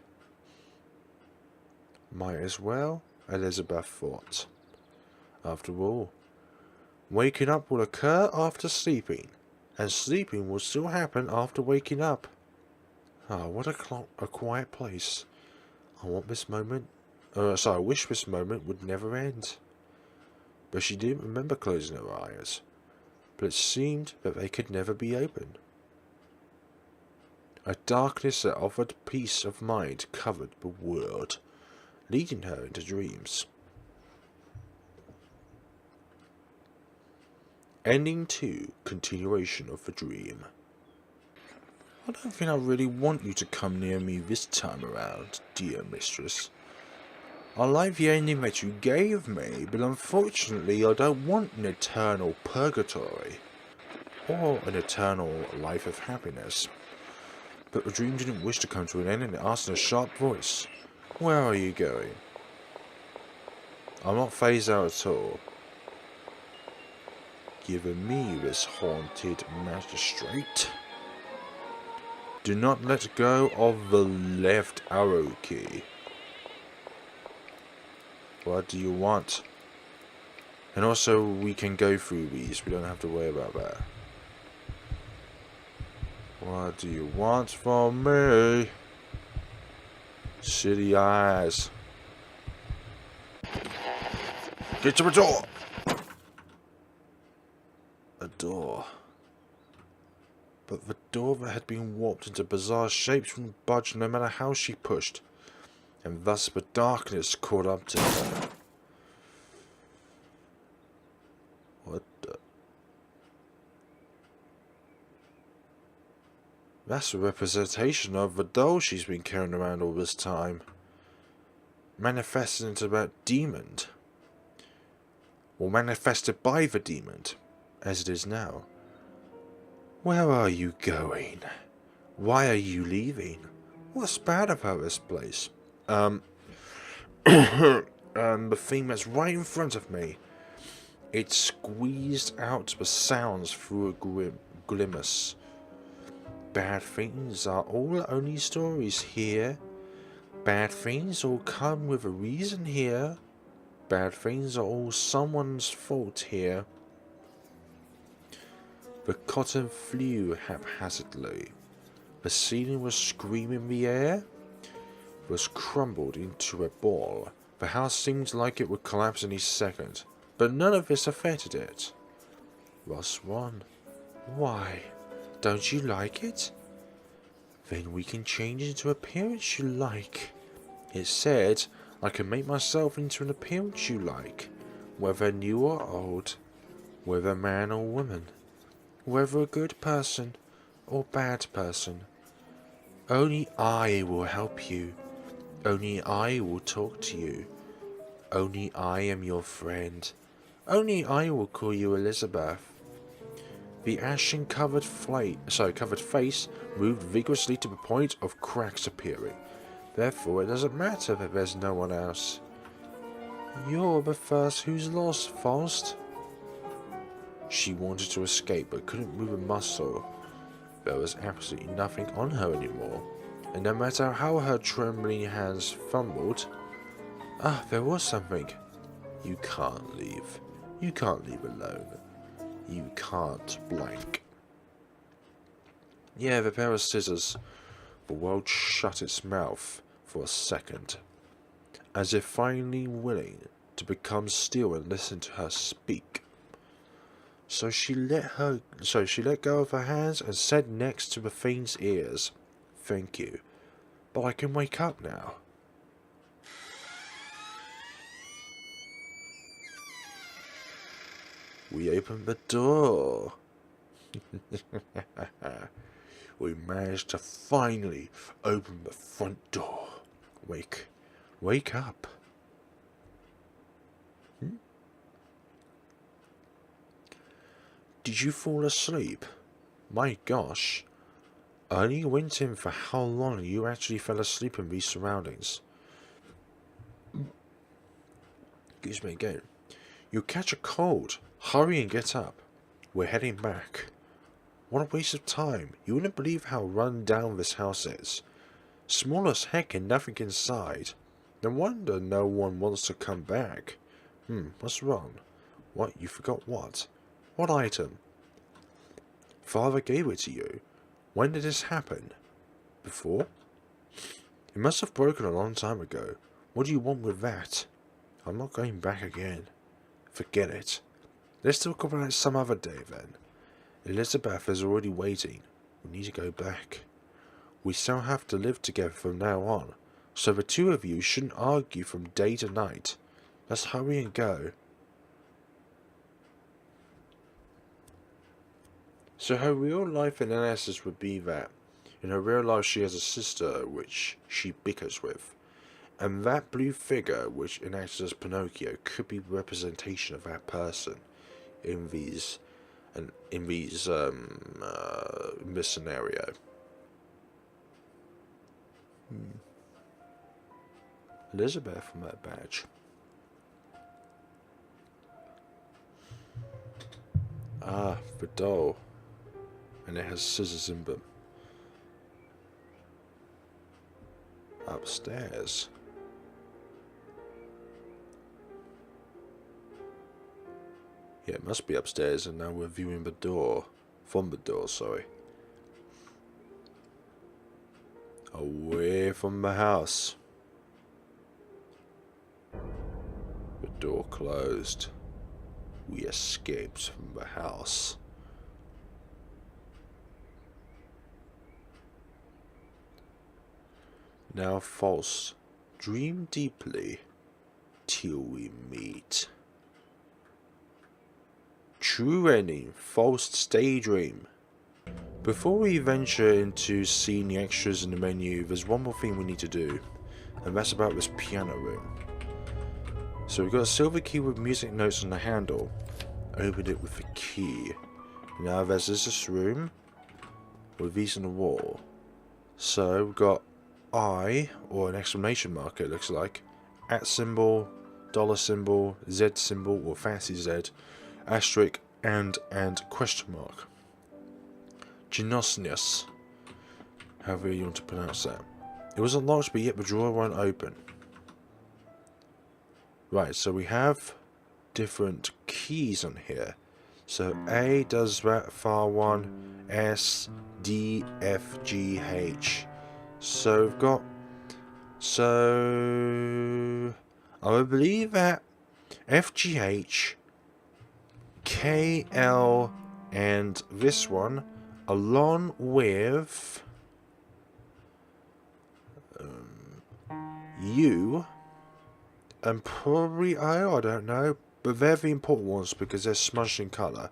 Might as well, Elisabeth thought. After all, waking up will occur after sleeping, and sleeping will still happen after waking up. Ah, what a quiet place. I wish this moment would never end. But she didn't remember closing her eyes, but it seemed that they could never be opened. A darkness that offered peace of mind covered the world, leading her into dreams. Ending 2, continuation of the dream. I don't think I really want you to come near me this time around, dear mistress. I like the ending that you gave me, but unfortunately I don't want an eternal purgatory, or an eternal life of happiness. But the dream didn't wish to come to an end, and it asked in a sharp voice, where are you going? I'm not phased out at all. Giving me this haunted magistrate. Do not let go of the left arrow key. What do you want? And also, we can go through these. We don't have to worry about that. What do you want from me? City eyes. Get to the door! A door. But the door that had been warped into bizarre shapes wouldn't budge no matter how she pushed. And thus the darkness caught up to her. What the? That's a representation of the doll she's been carrying around all this time. Manifested into that demon. Or manifested by the demon, as it is now. Where are you going? Why are you leaving? What's bad about this place? The thing that's right in front of me. It squeezed out the sounds through a grimace. Bad things are all only stories here. Bad things all come with a reason here. Bad things are all someone's fault here. The cotton flew haphazardly. The ceiling was screaming in the air. Was crumbled into a ball. The house seemed like it would collapse any second, but none of this affected it. Ross won. Why? Don't you like it? Then we can change into appearance you like. It said I can make myself into an appearance you like, whether new or old, whether man or woman, whether a good person or bad person. Only I will help you. Only I will talk to you. Only I am your friend. Only I will call you Elisabeth. The ashen-covered face moved vigorously to the point of cracks appearing. Therefore, it doesn't matter that there's no one else. You're the first who's lost, Faust. She wanted to escape but couldn't move a muscle. There was absolutely nothing on her anymore, and no matter how her trembling hands fumbled, there was something. You can't leave. You can't leave alone. You can't blank. Yeah, the pair of scissors. The world shut its mouth for a second, as if finally willing to become still and listen to her speak. So she let go of her hands and said next to the fiend's ears, "Thank you, but I can wake up now." We opened the door. We managed to finally open the front door. Wake up. Did you fall asleep? My gosh. I only went in for how long you actually fell asleep in these surroundings. Excuse me again. You'll catch a cold. Hurry and get up. We're heading back. What a waste of time. You wouldn't believe how run down this house is. Small as heck and nothing inside. No wonder no one wants to come back. What's wrong? What, you forgot what? What item? Father gave it to you. When did this happen? Before? It must have broken a long time ago. What do you want with that? I'm not going back again. Forget it. Let's talk about it some other day then. Elisabeth is already waiting. We need to go back. We still have to live together from now on, so the two of you shouldn't argue from day to night. Let's hurry and go. So her real life analysis would be that in her real life she has a sister which she bickers with, and that blue figure which enacts as Pinocchio could be representation of that person in this scenario. Elisabeth from that badge. The doll. And it has scissors in them. Upstairs. Yeah, it must be upstairs, and now we're viewing the door. From the door, sorry. Away from the house. The door closed. We escaped from the house. Now, Faust, dream deeply till we meet. True ending, Faust's daydream. Before we venture into seeing the extras in the menu, there's one more thing we need to do, and that's about this piano room. So we've got a silver key with music notes on the handle. Open it with the key. Now there's this room with these on the wall. So we've got I, or an exclamation mark it looks like, at symbol, dollar symbol, Z symbol, or fancy Z, asterisk, and question mark. Genosnius, however you want to pronounce that. It was unlocked, but yet the drawer won't open. Right, so we have different keys on here. So A does that far one, S, D, F, G, H. So we've got, so I believe that F, G, H, K, L, and this one, along with U, and probably O, I don't know. But they're the important ones because they're smudged in colour.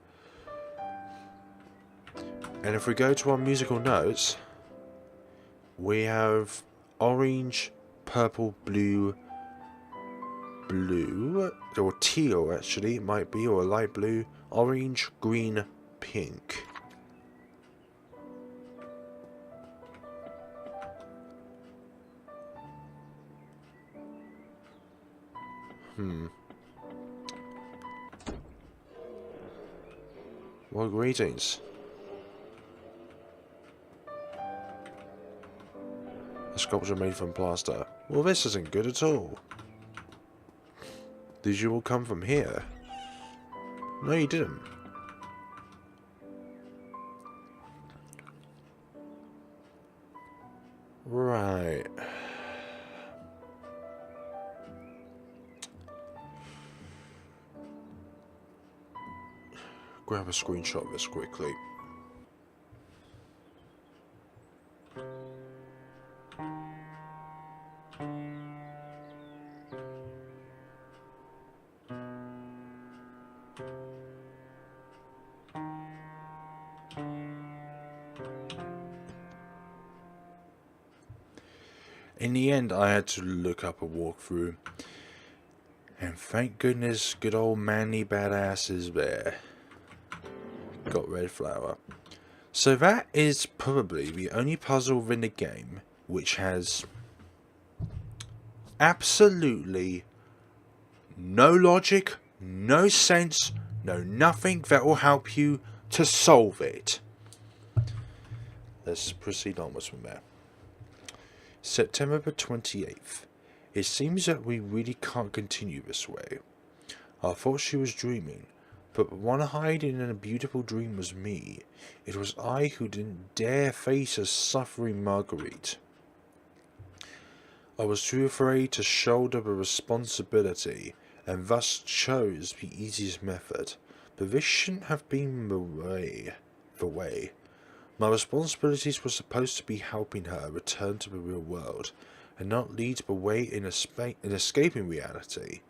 And if we go to our musical notes, we have orange, purple, blue, or teal actually, it might be, or a light blue, orange, green, pink. Well, greetings. A sculpture made from plaster. Well, this isn't good at all. Did you all come from here? No, you didn't. Right. Grab a screenshot of this quickly. In the end, I had to look up a walkthrough. And thank goodness good old Manly Badass is there. Got red flower. So that is probably the only puzzle in the game which has absolutely no logic, no sense, no nothing that will help you to solve it. Let's proceed onwards from there. September the 28th. It seems that we really can't continue this way. I thought she was dreaming, but the one hiding in a beautiful dream was me. It was I who didn't dare face a suffering Marguerite. I was too afraid to shoulder the responsibility, and thus chose the easiest method. But this shouldn't have been the way. My responsibilities were supposed to be helping her return to the real world, and not lead the way in escaping reality.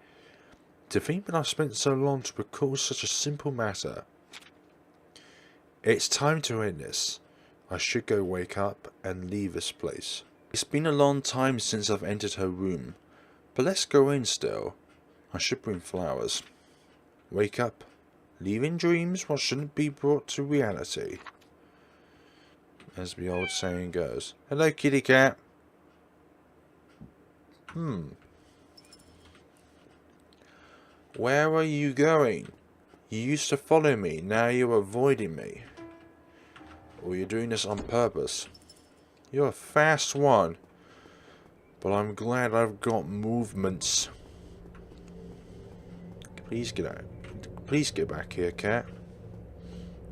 To think that I've spent so long to recall such a simple matter. It's time to end this. I should go wake up and leave this place. It's been a long time since I've entered her room, but let's go in still. I should bring flowers. Wake up. Leave in dreams what shouldn't be brought to reality. As the old saying goes. Hello, kitty cat. Where are you going? You used to follow me, now you're avoiding me. Or you're doing this on purpose. You're a fast one. But I'm glad I've got movements. Please get out. Please get back here, cat.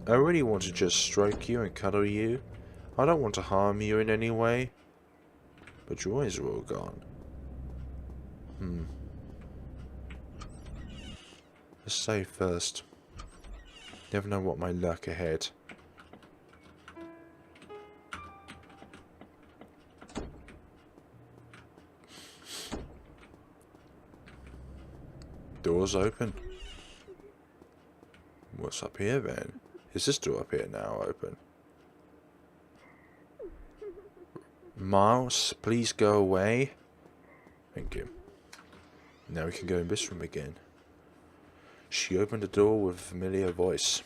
I really want to just stroke you and cuddle you. I don't want to harm you in any way. But your eyes are all gone. Let's save first. Never know what might lurk ahead. Doors open. What's up here then? Is this door up here now open? Miles, please go away. Thank you. Now we can go in this room again. She opened the door with a familiar voice.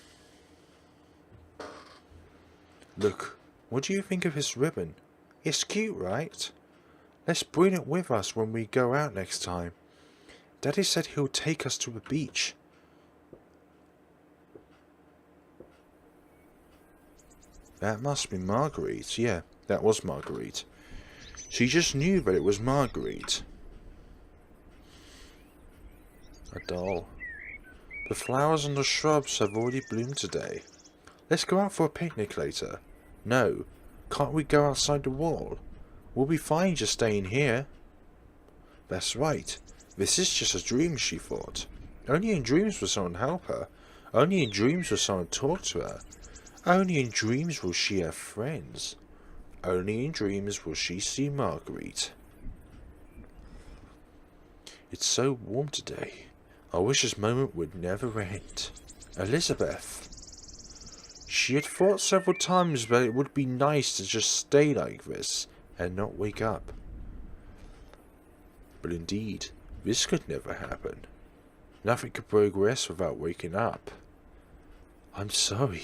Look, what do you think of this ribbon? It's cute, right? Let's bring it with us when we go out next time. Daddy said he'll take us to the beach. That must be Marguerite. Yeah, that was Marguerite. She just knew that it was Marguerite. A doll. The flowers and the shrubs have already bloomed today. Let's go out for a picnic later. No, can't we go outside the wall? We'll be fine just staying here. That's right. This is just a dream, she thought. Only in dreams will someone help her. Only in dreams will someone talk to her. Only in dreams will she have friends. Only in dreams will she see Marguerite. It's so warm today. I wish this moment would never end. Elisabeth. She had thought several times that it would be nice to just stay like this and not wake up. But indeed, this could never happen. Nothing could progress without waking up. I'm sorry,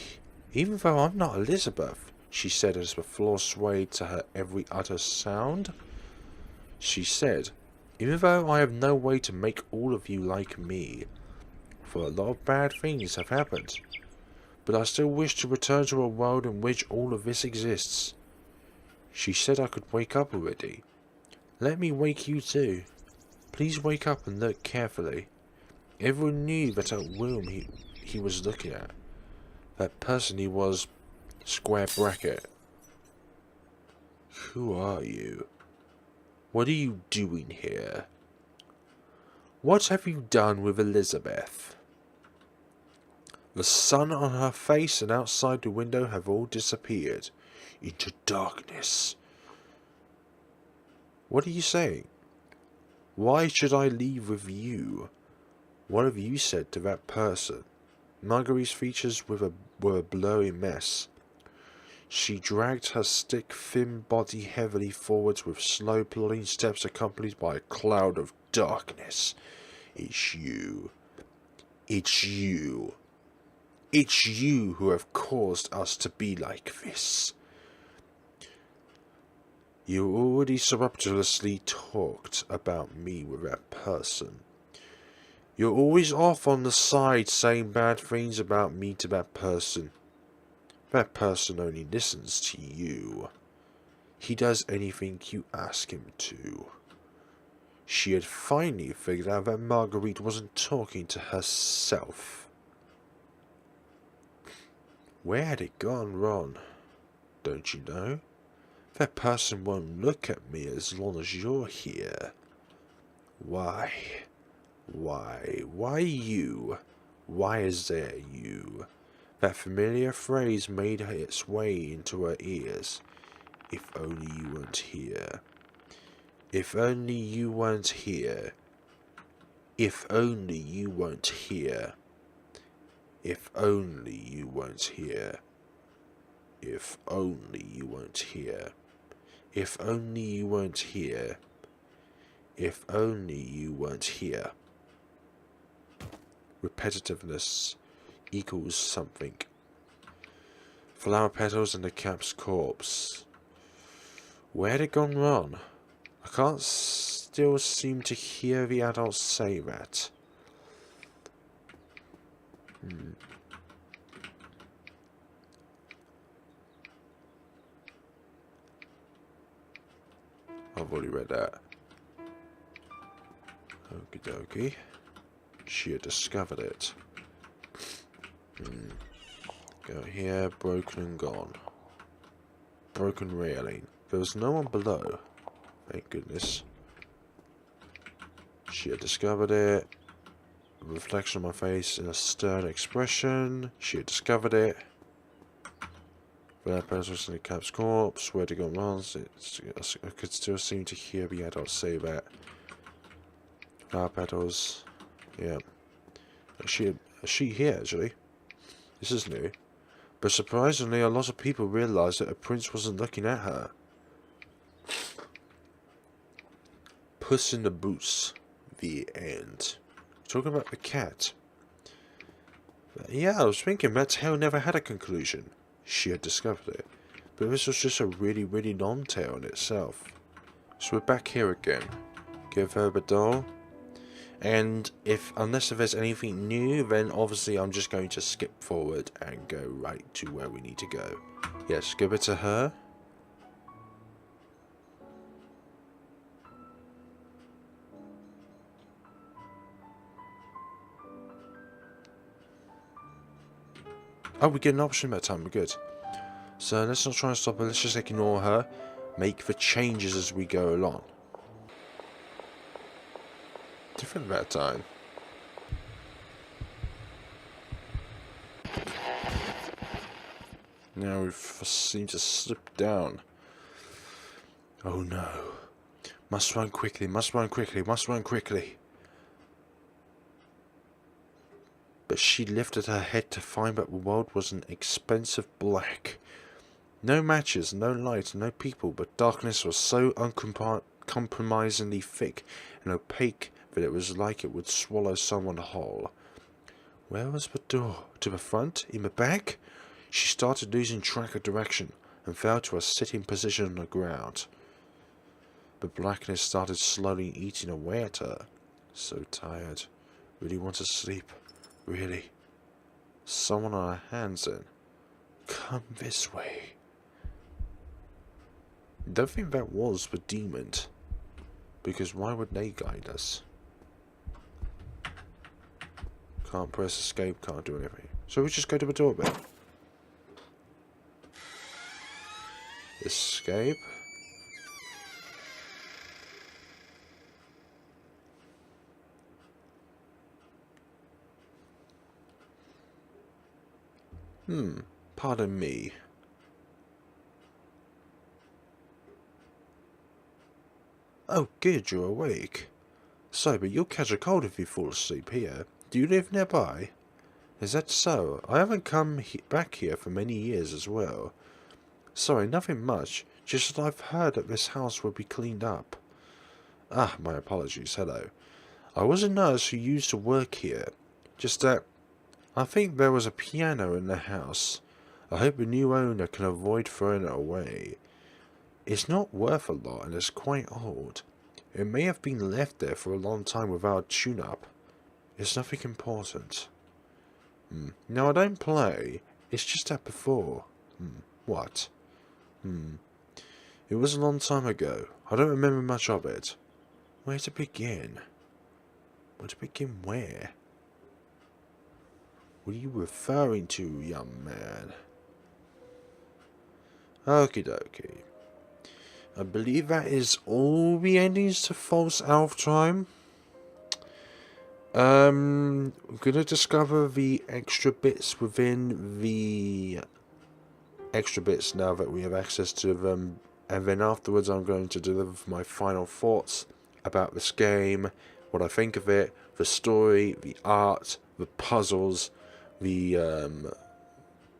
even though I'm not Elisabeth, she said as the floor swayed to her every utter sound. She said, even though I have no way to make all of you like me, for a lot of bad things have happened, but I still wish to return to a world in which all of this exists. She said I could wake up already. Let me wake you too. Please wake up and look carefully. Everyone knew that at whom he was looking at. That person he was, square bracket. Who are you? What are you doing here? What have you done with Elisabeth? The sun on her face and outside the window have all disappeared into darkness. What are you saying? Why should I leave with you? What have you said to that person? Marguerite's features were a blurry mess. She dragged her stick-thin body heavily forwards with slow plodding steps accompanied by a cloud of darkness. It's you. It's you. It's you who have caused us to be like this. You already surreptitiously talked about me with that person. You're always off on the side saying bad things about me to that person. That person only listens to you. He does anything you ask him to. She had finally figured out that Marguerite wasn't talking to herself. Where had it gone wrong? Don't you know? That person won't look at me as long as you're here. Why? Why you? Why is there you? That familiar phrase made its way into her ears. If only you weren't here. If only you weren't here. If only you weren't here. If only you weren't here. If only you weren't here. If only you weren't here. If only you weren't here. Repetitiveness equals something. Flower petals and the cat's corpse. Where had it gone wrong? I can't still seem to hear the adults say that. I've already read that. Okie dokie. She had discovered it. Go here, broken and gone. Broken railing. There was no one below. Thank goodness. She had discovered it. A reflection on my face in a stern expression. She had discovered it. That person was in the cat's corpse. Where to go wrong? I could still seem to hear the adults say that. Flower petals. Yeah. She here, actually. This is new. But surprisingly, a lot of people realised that a prince wasn't looking at her. Puss in the Boots. The end. Talking about the cat. But yeah, I was thinking that tale never had a conclusion. She had discovered it. But this was just a really, really long tale in itself. So we're back here again. Give her the doll. And unless there's anything new, then obviously I'm just going to skip forward and go right to where we need to go. Yes, give it to her. Oh, we get an option that time, we're good. So let's not try and stop her, let's just ignore her. Make the changes as we go along. Different that time. Now we seem to slip down. Oh no. Must run quickly, must run quickly, must run quickly. But she lifted her head to find that the world was an expensive black. No matches, no light, no people, but darkness was so uncompromisingly thick and opaque that it was like it would swallow someone whole. Where was the door? To the front? In the back? She started losing track of direction and fell to a sitting position on the ground. The blackness started slowly eating away at her. So tired. Really want to sleep. Really. Someone on her hands then. Come this way. Don't think that was the demon. Because why would they guide us? Can't press escape, can't do anything. So we just go to the doorbell. Escape. Pardon me. Oh, good, you're awake. So, but you'll catch a cold if you fall asleep here. Do you live nearby? Is that so? I haven't come back here for many years as well. Sorry, nothing much. Just that I've heard that this house will be cleaned up. Ah, my apologies, hello. I was a nurse who used to work here. Just that I think there was a piano in the house. I hope the new owner can avoid throwing it away. It's not worth a lot and it's quite old. It may have been left there for a long time without a tune-up. It's nothing important. No, I don't play. It's just that before. What? It was a long time ago. I don't remember much of it. Where to begin? Where to begin where? What are you referring to, young man? Okie dokie. I believe that is all the endings to Fausts Alptraum. I'm gonna discover the extra bits within the extra bits now that we have access to them, and then afterwards I'm going to deliver my final thoughts about this game, what I think of it, the story, the art, the puzzles, the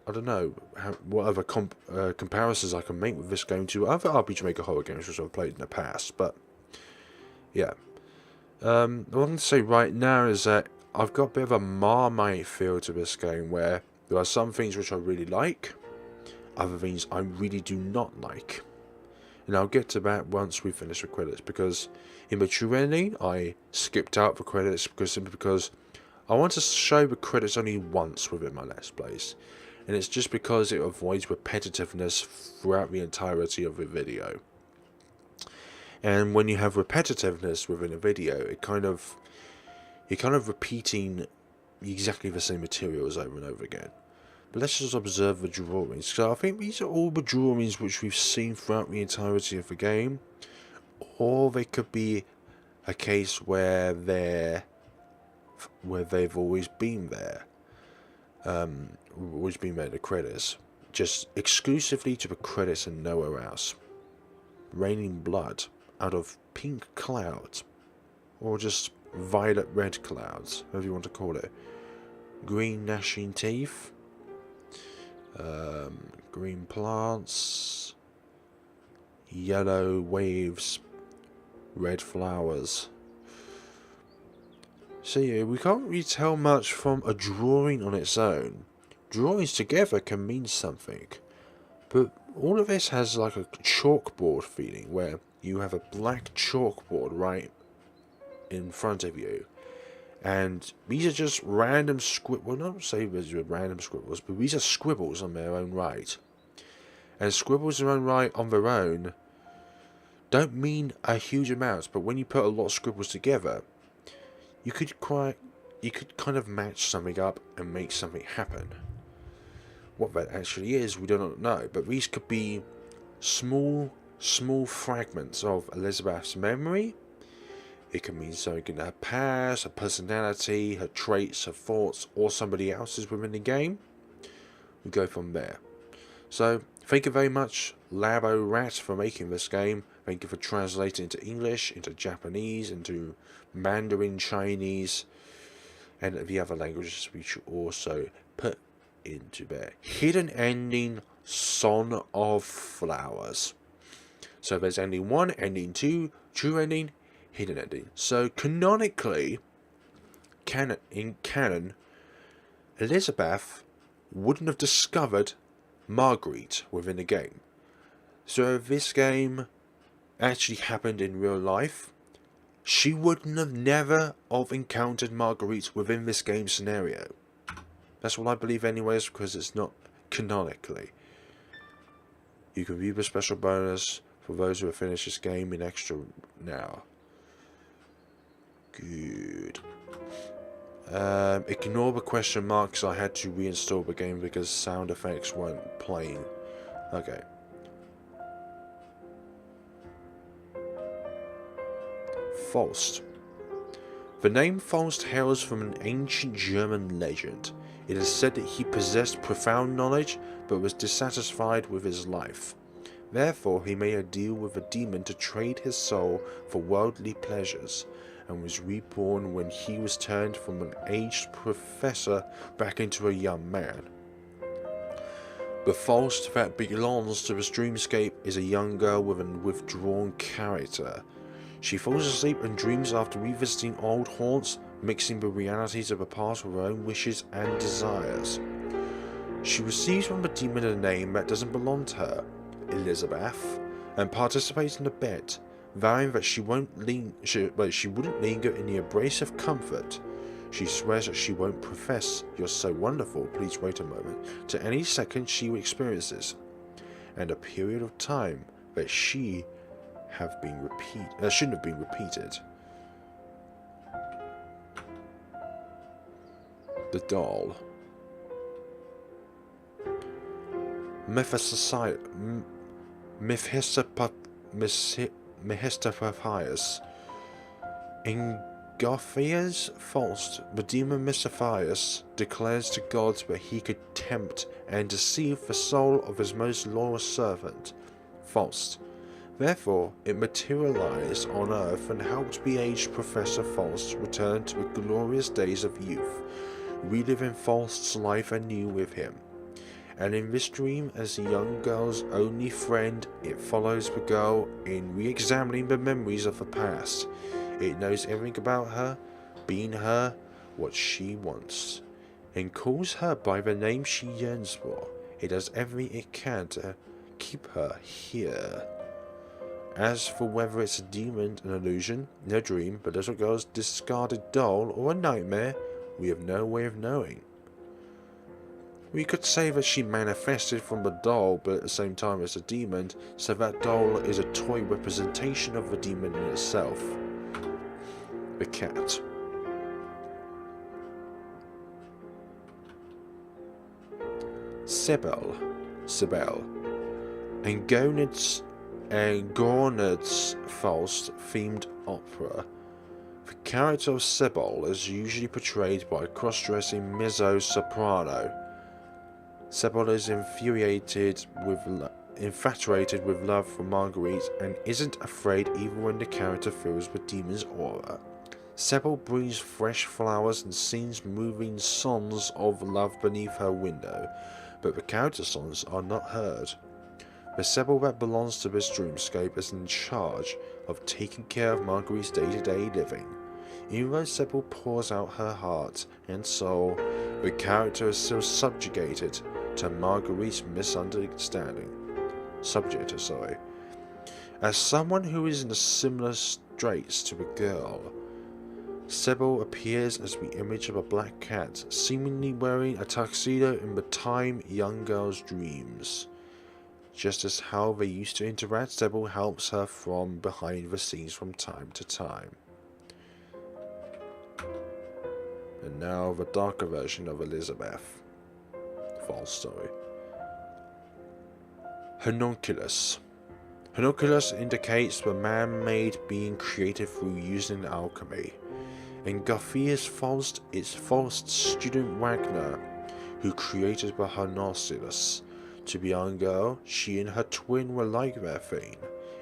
I don't know what other comparisons I can make with this game to other RPG Maker horror games which I've played in the past. But yeah, what I'm going to say right now is that I've got a bit of a Marmite feel to this game, where there are some things which I really like, other things I really do not like, and I'll get to that once we finish the credits. Because in the true ending, I skipped out the credits simply because I want to show the credits only once within my Let's Plays. And it's just because it avoids repetitiveness throughout the entirety of the video. And when you have repetitiveness within a video, you're kind of repeating exactly the same materials over and over again. But let's just observe the drawings. So I think these are all the drawings which we've seen throughout the entirety of the game. Or they could be a case where they've always been there. Always been made the credits, just exclusively to the credits and nowhere else. Raining blood out of pink clouds, or just violet red clouds, whatever you want to call it. Green gnashing teeth, green plants, yellow waves, red flowers. So yeah, we can't really tell much from a drawing on its own. Drawings together can mean something, but all of this has like a chalkboard feeling, where you have a black chalkboard right in front of you, and these are just random well, not say these are random scribbles, but these are scribbles on their own right. And scribbles on their own right on their own don't mean a huge amount, but when you put a lot of scribbles together, you could kind of match something up and make something happen. What that actually is, we do not know, but these could be small fragments of Elisabeth's memory. It can mean something in her past, her personality, her traits, her thoughts, or somebody else's within the game. We go from there. So, thank you very much, LabORat, for making this game. Thank you for translating into English, into Japanese, into Mandarin, Chinese, and the other languages we should also put into there. Hidden ending, Son of Flowers. So there's ending 1, ending 2, true ending, hidden ending. So canonically, in canon, Elisabeth wouldn't have discovered Marguerite within the game. So if this game actually happened in real life, she wouldn't have never encountered Marguerite within this game scenario. That's what I believe anyways, because it's not canonically. You can view the special bonus for those who have finished this game in extra now. Good. Ignore the question marks. I had to reinstall the game because sound effects weren't playing. Okay. Faust. The name Faust hails from an ancient German legend. It is said that he possessed profound knowledge, but was dissatisfied with his life. Therefore, he made a deal with a demon to trade his soul for worldly pleasures, and was reborn when he was turned from an aged professor back into a young man. The Faust that belongs to this dreamscape is a young girl with a withdrawn character. She falls asleep and dreams after revisiting old haunts, mixing the realities of the past with her own wishes and desires. She receives from the demon a name that doesn't belong to her, Elisabeth, and participates in a bet, vowing that she wouldn't linger in the embrace of comfort. She swears that she won't profess "You're so wonderful, please wait a moment" to any second she experiences, and a period of time that shouldn't have been repeated. The doll. Mephistopheles. In Gothia's Faust, the demon Mephistopheles declares to gods that he could tempt and deceive the soul of his most loyal servant, Faust. Therefore, it materialized on Earth and helped the aged Professor Faust return to the glorious days of youth, reliving Faust's life anew with him. And in this dream, as the young girl's only friend, it follows the girl in re-examining the memories of the past. It knows everything about her, being her, what she wants, and calls her by the name she yearns for. It does everything it can to keep her here. As for whether it's a demon, an illusion, a dream, the little girl's discarded doll, or a nightmare, we have no way of knowing. We could say that she manifested from the doll, but at the same time it's a demon, so that doll is a toy representation of the demon in itself. The cat. Cybele. And Gornard's Faust-themed opera. The character of Cybele is usually portrayed by a cross-dressing mezzo-soprano. Cybele is infatuated with love for Marguerite and isn't afraid even when the character feels the demon's aura. Cybele breathes fresh flowers and sings moving songs of love beneath her window, but the character songs are not heard. The Cybele that belongs to this dreamscape is in charge of taking care of Marguerite's day-to-day living. Even though Cybele pours out her heart and soul, the character is still subjugated to Marguerite's misunderstanding. subject, sorry. As someone who is in a similar straits to a girl, Sybil appears as the image of a black cat, seemingly wearing a tuxedo in the time young girl's dreams. Just as how they used to interact, Sybil helps her from behind the scenes from time to time. And now the darker version of Elisabeth Faust story. Homunculus. Homunculus indicates the man-made being created through using alchemy. In Goethe's Faust, it's Faust's student Wagner who created the homunculus. To the young girl, she and her twin were like their thing.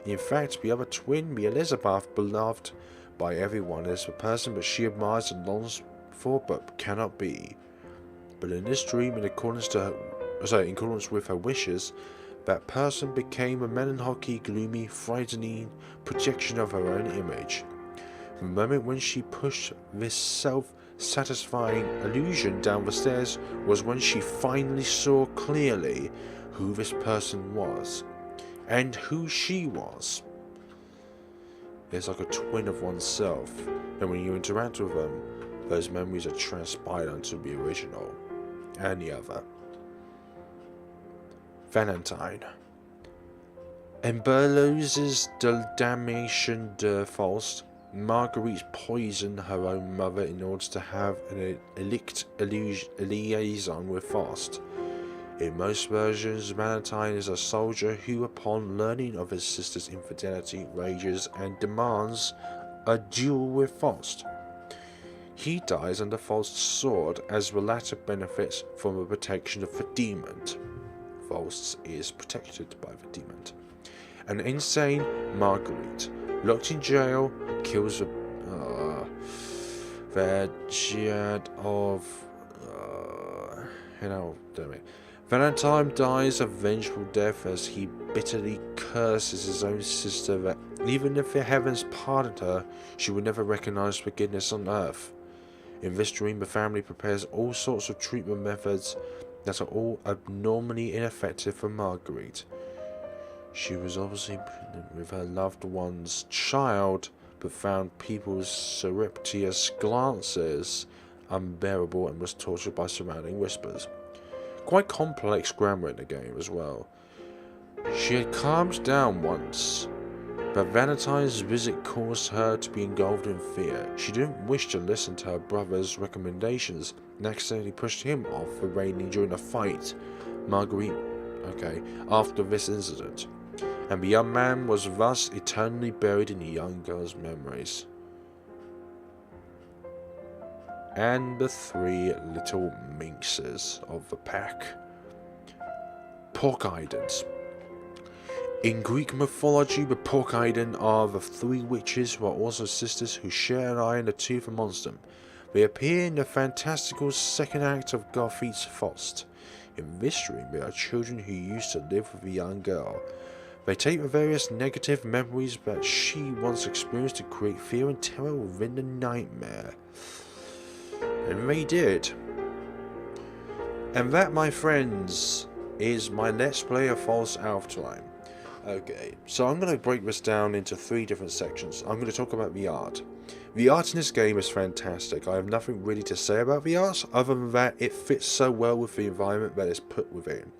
In fact, the other twin, the Elisabeth, beloved by everyone, is the person that she admires and longs for but cannot be. But in this dream, in accordance with her wishes, that person became a melancholy, gloomy, frightening projection of her own image. The moment when she pushed this self-satisfying illusion down the stairs was when she finally saw clearly who this person was, and who she was. It's like a twin of oneself, and when you interact with them, those memories are transpired onto the original, and the other. Valentine. In Berlioz's Damnation de Faust, Marguerite poisoned her own mother in order to have an liaison with Faust. In most versions, Valentine is a soldier who, upon learning of his sister's infidelity, rages and demands a duel with Faust. He dies under Faust's sword as the latter benefits from the protection of the demon. Faust is protected by the demon. An insane Marguerite, locked in jail, kills the Virgin of damn it. Valentine dies a vengeful death as he bitterly curses his own sister that even if the heavens pardoned her, she would never recognize forgiveness on earth. In this dream, the family prepares all sorts of treatment methods that are all abnormally ineffective for Marguerite. She was obviously pregnant with her loved one's child, but found people's surreptitious glances unbearable and was tortured by surrounding whispers. Quite complex grammar in the game as well. She had calmed down once, but Valentine's visit caused her to be engulfed in fear. She didn't wish to listen to her brother's recommendations and accidentally pushed him off the railing during a fight. Marguerite, after this incident. And the young man was thus eternally buried in the young girl's memories. And the three little minxes of the pack. Porkidens. In Greek mythology, the Porkiden are the three witches who are also sisters who share an eye and a tooth amongst them. They appear in the fantastical second act of Goethe's Faust. In this dream, they are children who used to live with a young girl. They take the various negative memories that she once experienced to create fear and terror within the nightmare. And they did. And that, my friends, is my Let's Play of Fausts Alptraum. Okay, so I'm going to break this down into three different sections. I'm going to talk about the art. The art in this game is fantastic. I have nothing really to say about the art, other than that it fits so well with the environment that it's put within.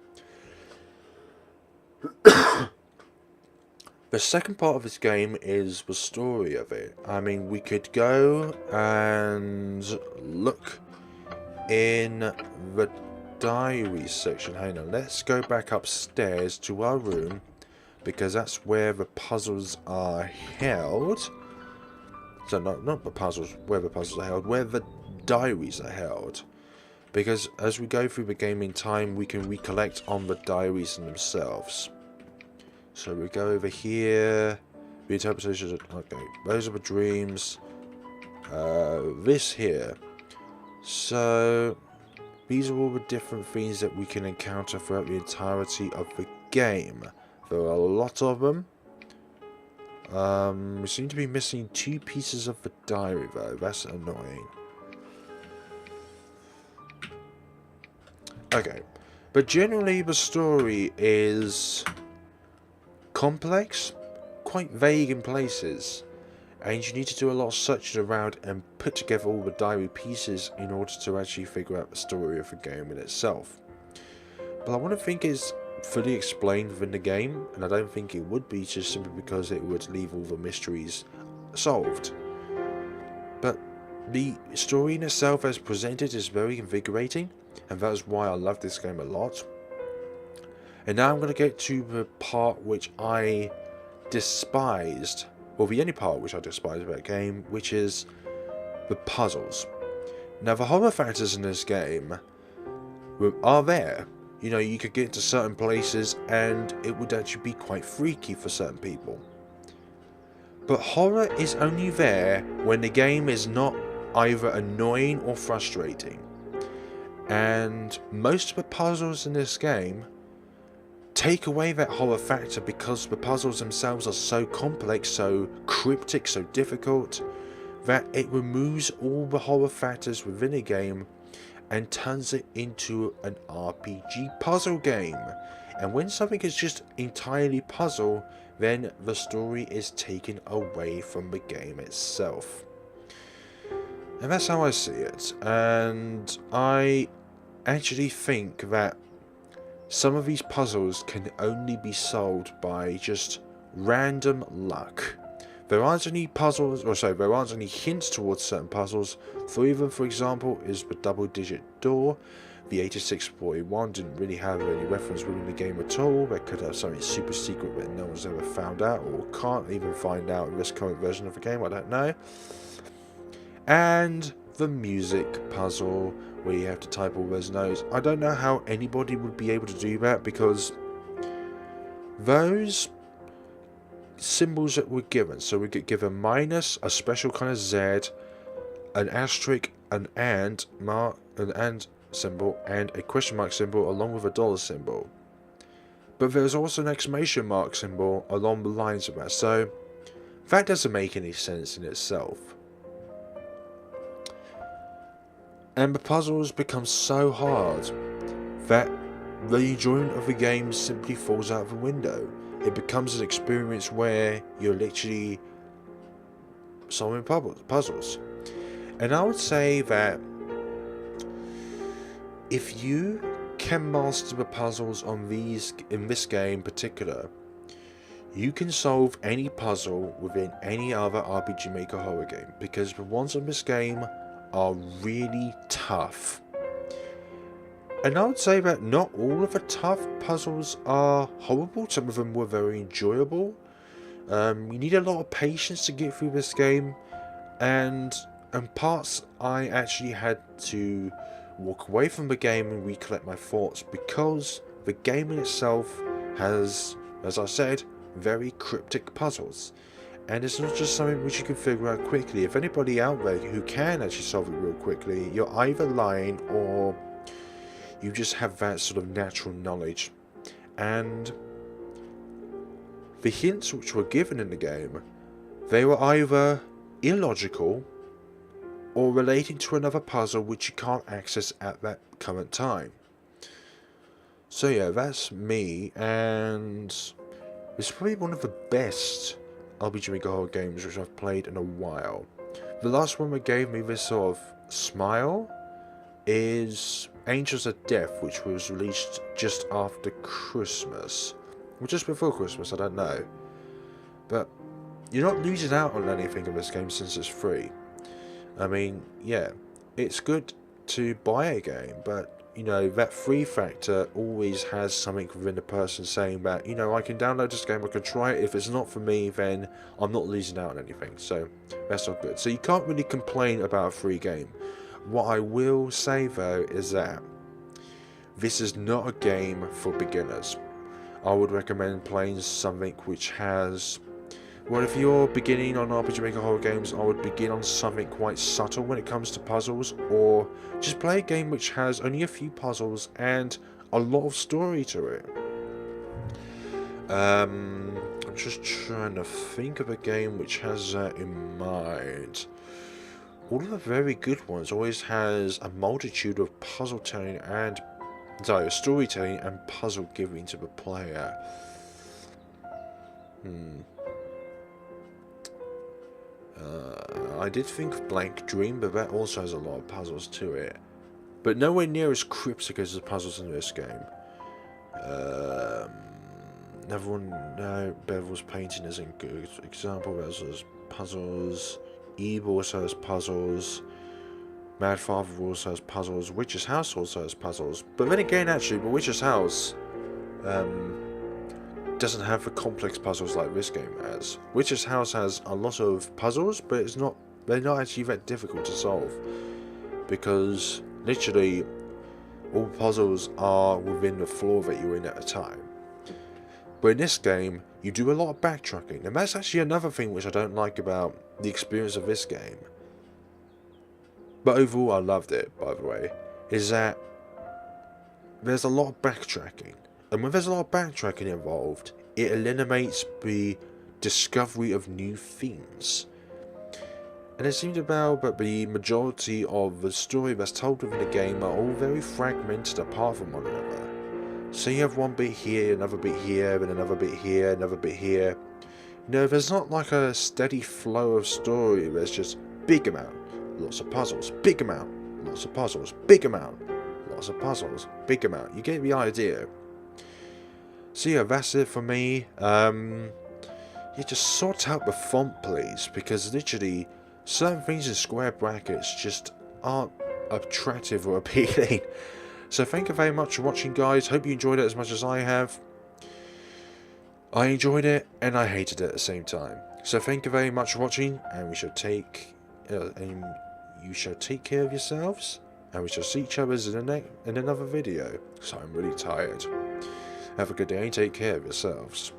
The second part of this game is the story of it. I mean, we could go and look in the diary section. Hang on, let's go back upstairs to our room, because that's where the puzzles are held. So not the puzzles, where the puzzles are held, where the diaries are held. Because as we go through the game in time, we can recollect on the diaries themselves. So we go over here, the interpretations, okay, those are the dreams, this here. So these are all the different things that we can encounter throughout the entirety of the game. There are a lot of them. We seem to be missing 2 pieces of the diary though, that's annoying. Okay, but generally the story is complex, quite vague in places, and you need to do a lot of searching around and put together all the diary pieces in order to actually figure out the story of the game in itself. But I want to think it's fully explained within the game, and I don't think it would be, just simply because it would leave all the mysteries solved. But the story in itself as presented is very invigorating, and that is why I love this game a lot. And now I'm going to get to the part which I despised, or the only part which I despised about the game, which is the puzzles. Now, the horror factors in this game are there. You know, you could get into certain places and it would actually be quite freaky for certain people. But horror is only there when the game is not either annoying or frustrating. And most of the puzzles in this game take away that horror factor, because the puzzles themselves are so complex, so cryptic, so difficult, that it removes all the horror factors within a game and turns it into an RPG puzzle game. And when something is just entirely puzzle, then the story is taken away from the game itself. And that's how I see it. And I actually think that some of these puzzles can only be solved by just random luck. There aren't any puzzles, or sorry, there aren't any hints towards certain puzzles. Three of them, for example, is the double-digit door. The 8641 didn't really have any reference within the game at all. They could have something super secret that no one's ever found out, or can't even find out in this current version of the game, I don't know. And the music puzzle, where you have to type all those notes. I don't know how anybody would be able to do that, because those symbols that were given, so we get given minus, a special kind of Z, an asterisk, an and mark, an and symbol, and a question mark symbol along with a dollar symbol. But there's also an exclamation mark symbol along the lines of that, so that doesn't make any sense in itself. And the puzzles become so hard that the enjoyment of the game simply falls out the window. It becomes an experience where you're literally solving puzzles. And I would say that if you can master the puzzles on in this game in particular, you can solve any puzzle within any other RPG Maker horror game, because the ones on this game are really tough. And I would say that not all of the tough puzzles are horrible. Some of them were very enjoyable. You need a lot of patience to get through this game, and parts I actually had to walk away from the game and recollect my thoughts, because the game in itself has, as I said, very cryptic puzzles. And it's not just something which you can figure out quickly. If anybody out there who can actually solve it real quickly, you're either lying or you just have that sort of natural knowledge. And the hints which were given in the game, they were either illogical or relating to another puzzle which you can't access at that current time. So yeah, that's me, and it's probably one of the best RPG Maker horror games which I've played in a while. The last one that gave me this sort of smile is Angels of Death, which was released just after Christmas, or just before Christmas, I don't know. But you're not losing out on anything in this game since it's free. I mean, yeah, it's good to buy a game, but you know, that free factor always has something within the person saying that, you know, I can download this game, I can try it, if it's not for me, then I'm not losing out on anything, so that's not good. So you can't really complain about a free game. What I will say though is that this is not a game for beginners. I would recommend playing something which has, well, if you're beginning on RPG Maker horror games, I would begin on something quite subtle when it comes to puzzles, or just play a game which has only a few puzzles and a lot of story to it. I'm just trying to think of a game which has that in mind. All of the very good ones always has a multitude of puzzle telling and storytelling and puzzle giving to the player. I did think of Blank Dream, but that also has a lot of puzzles to it. But nowhere near as cryptic as the puzzles in this game. Another one, no, Bevel's painting isn't a good example. Bevel's has puzzles. Eve also has puzzles. Mad Father also has puzzles. Witch's House also has puzzles. But then again, actually, but Witch's House doesn't have the complex puzzles like this game has. Witch's House has a lot of puzzles, but they're not actually that difficult to solve. Because literally all puzzles are within the floor that you're in at the time. But in this game, you do a lot of backtracking, and that's actually another thing which I don't like about the experience of this game. But overall, I loved it, by the way, is that there's a lot of backtracking. And when there's a lot of backtracking involved, it eliminates the discovery of new themes. And it seems about that the majority of the story that's told within the game are all very fragmented apart from one another. So you have one bit here, another bit here, and another bit here, another bit here. You know, there's not like a steady flow of story. There's just big amount, lots of puzzles, big amount, lots of puzzles, big amount, lots of puzzles, big amount. You get the idea. So yeah, that's it for me. You just sort out the font, please, because literally certain things in square brackets just aren't attractive or appealing. So thank you very much for watching, guys. Hope you enjoyed it as much as I have. I enjoyed it and I hated it at the same time. So thank you very much for watching, and we shall take you shall take care of yourselves, and we shall see each other in another video. So I'm really tired. Have a good day. Take care of yourselves.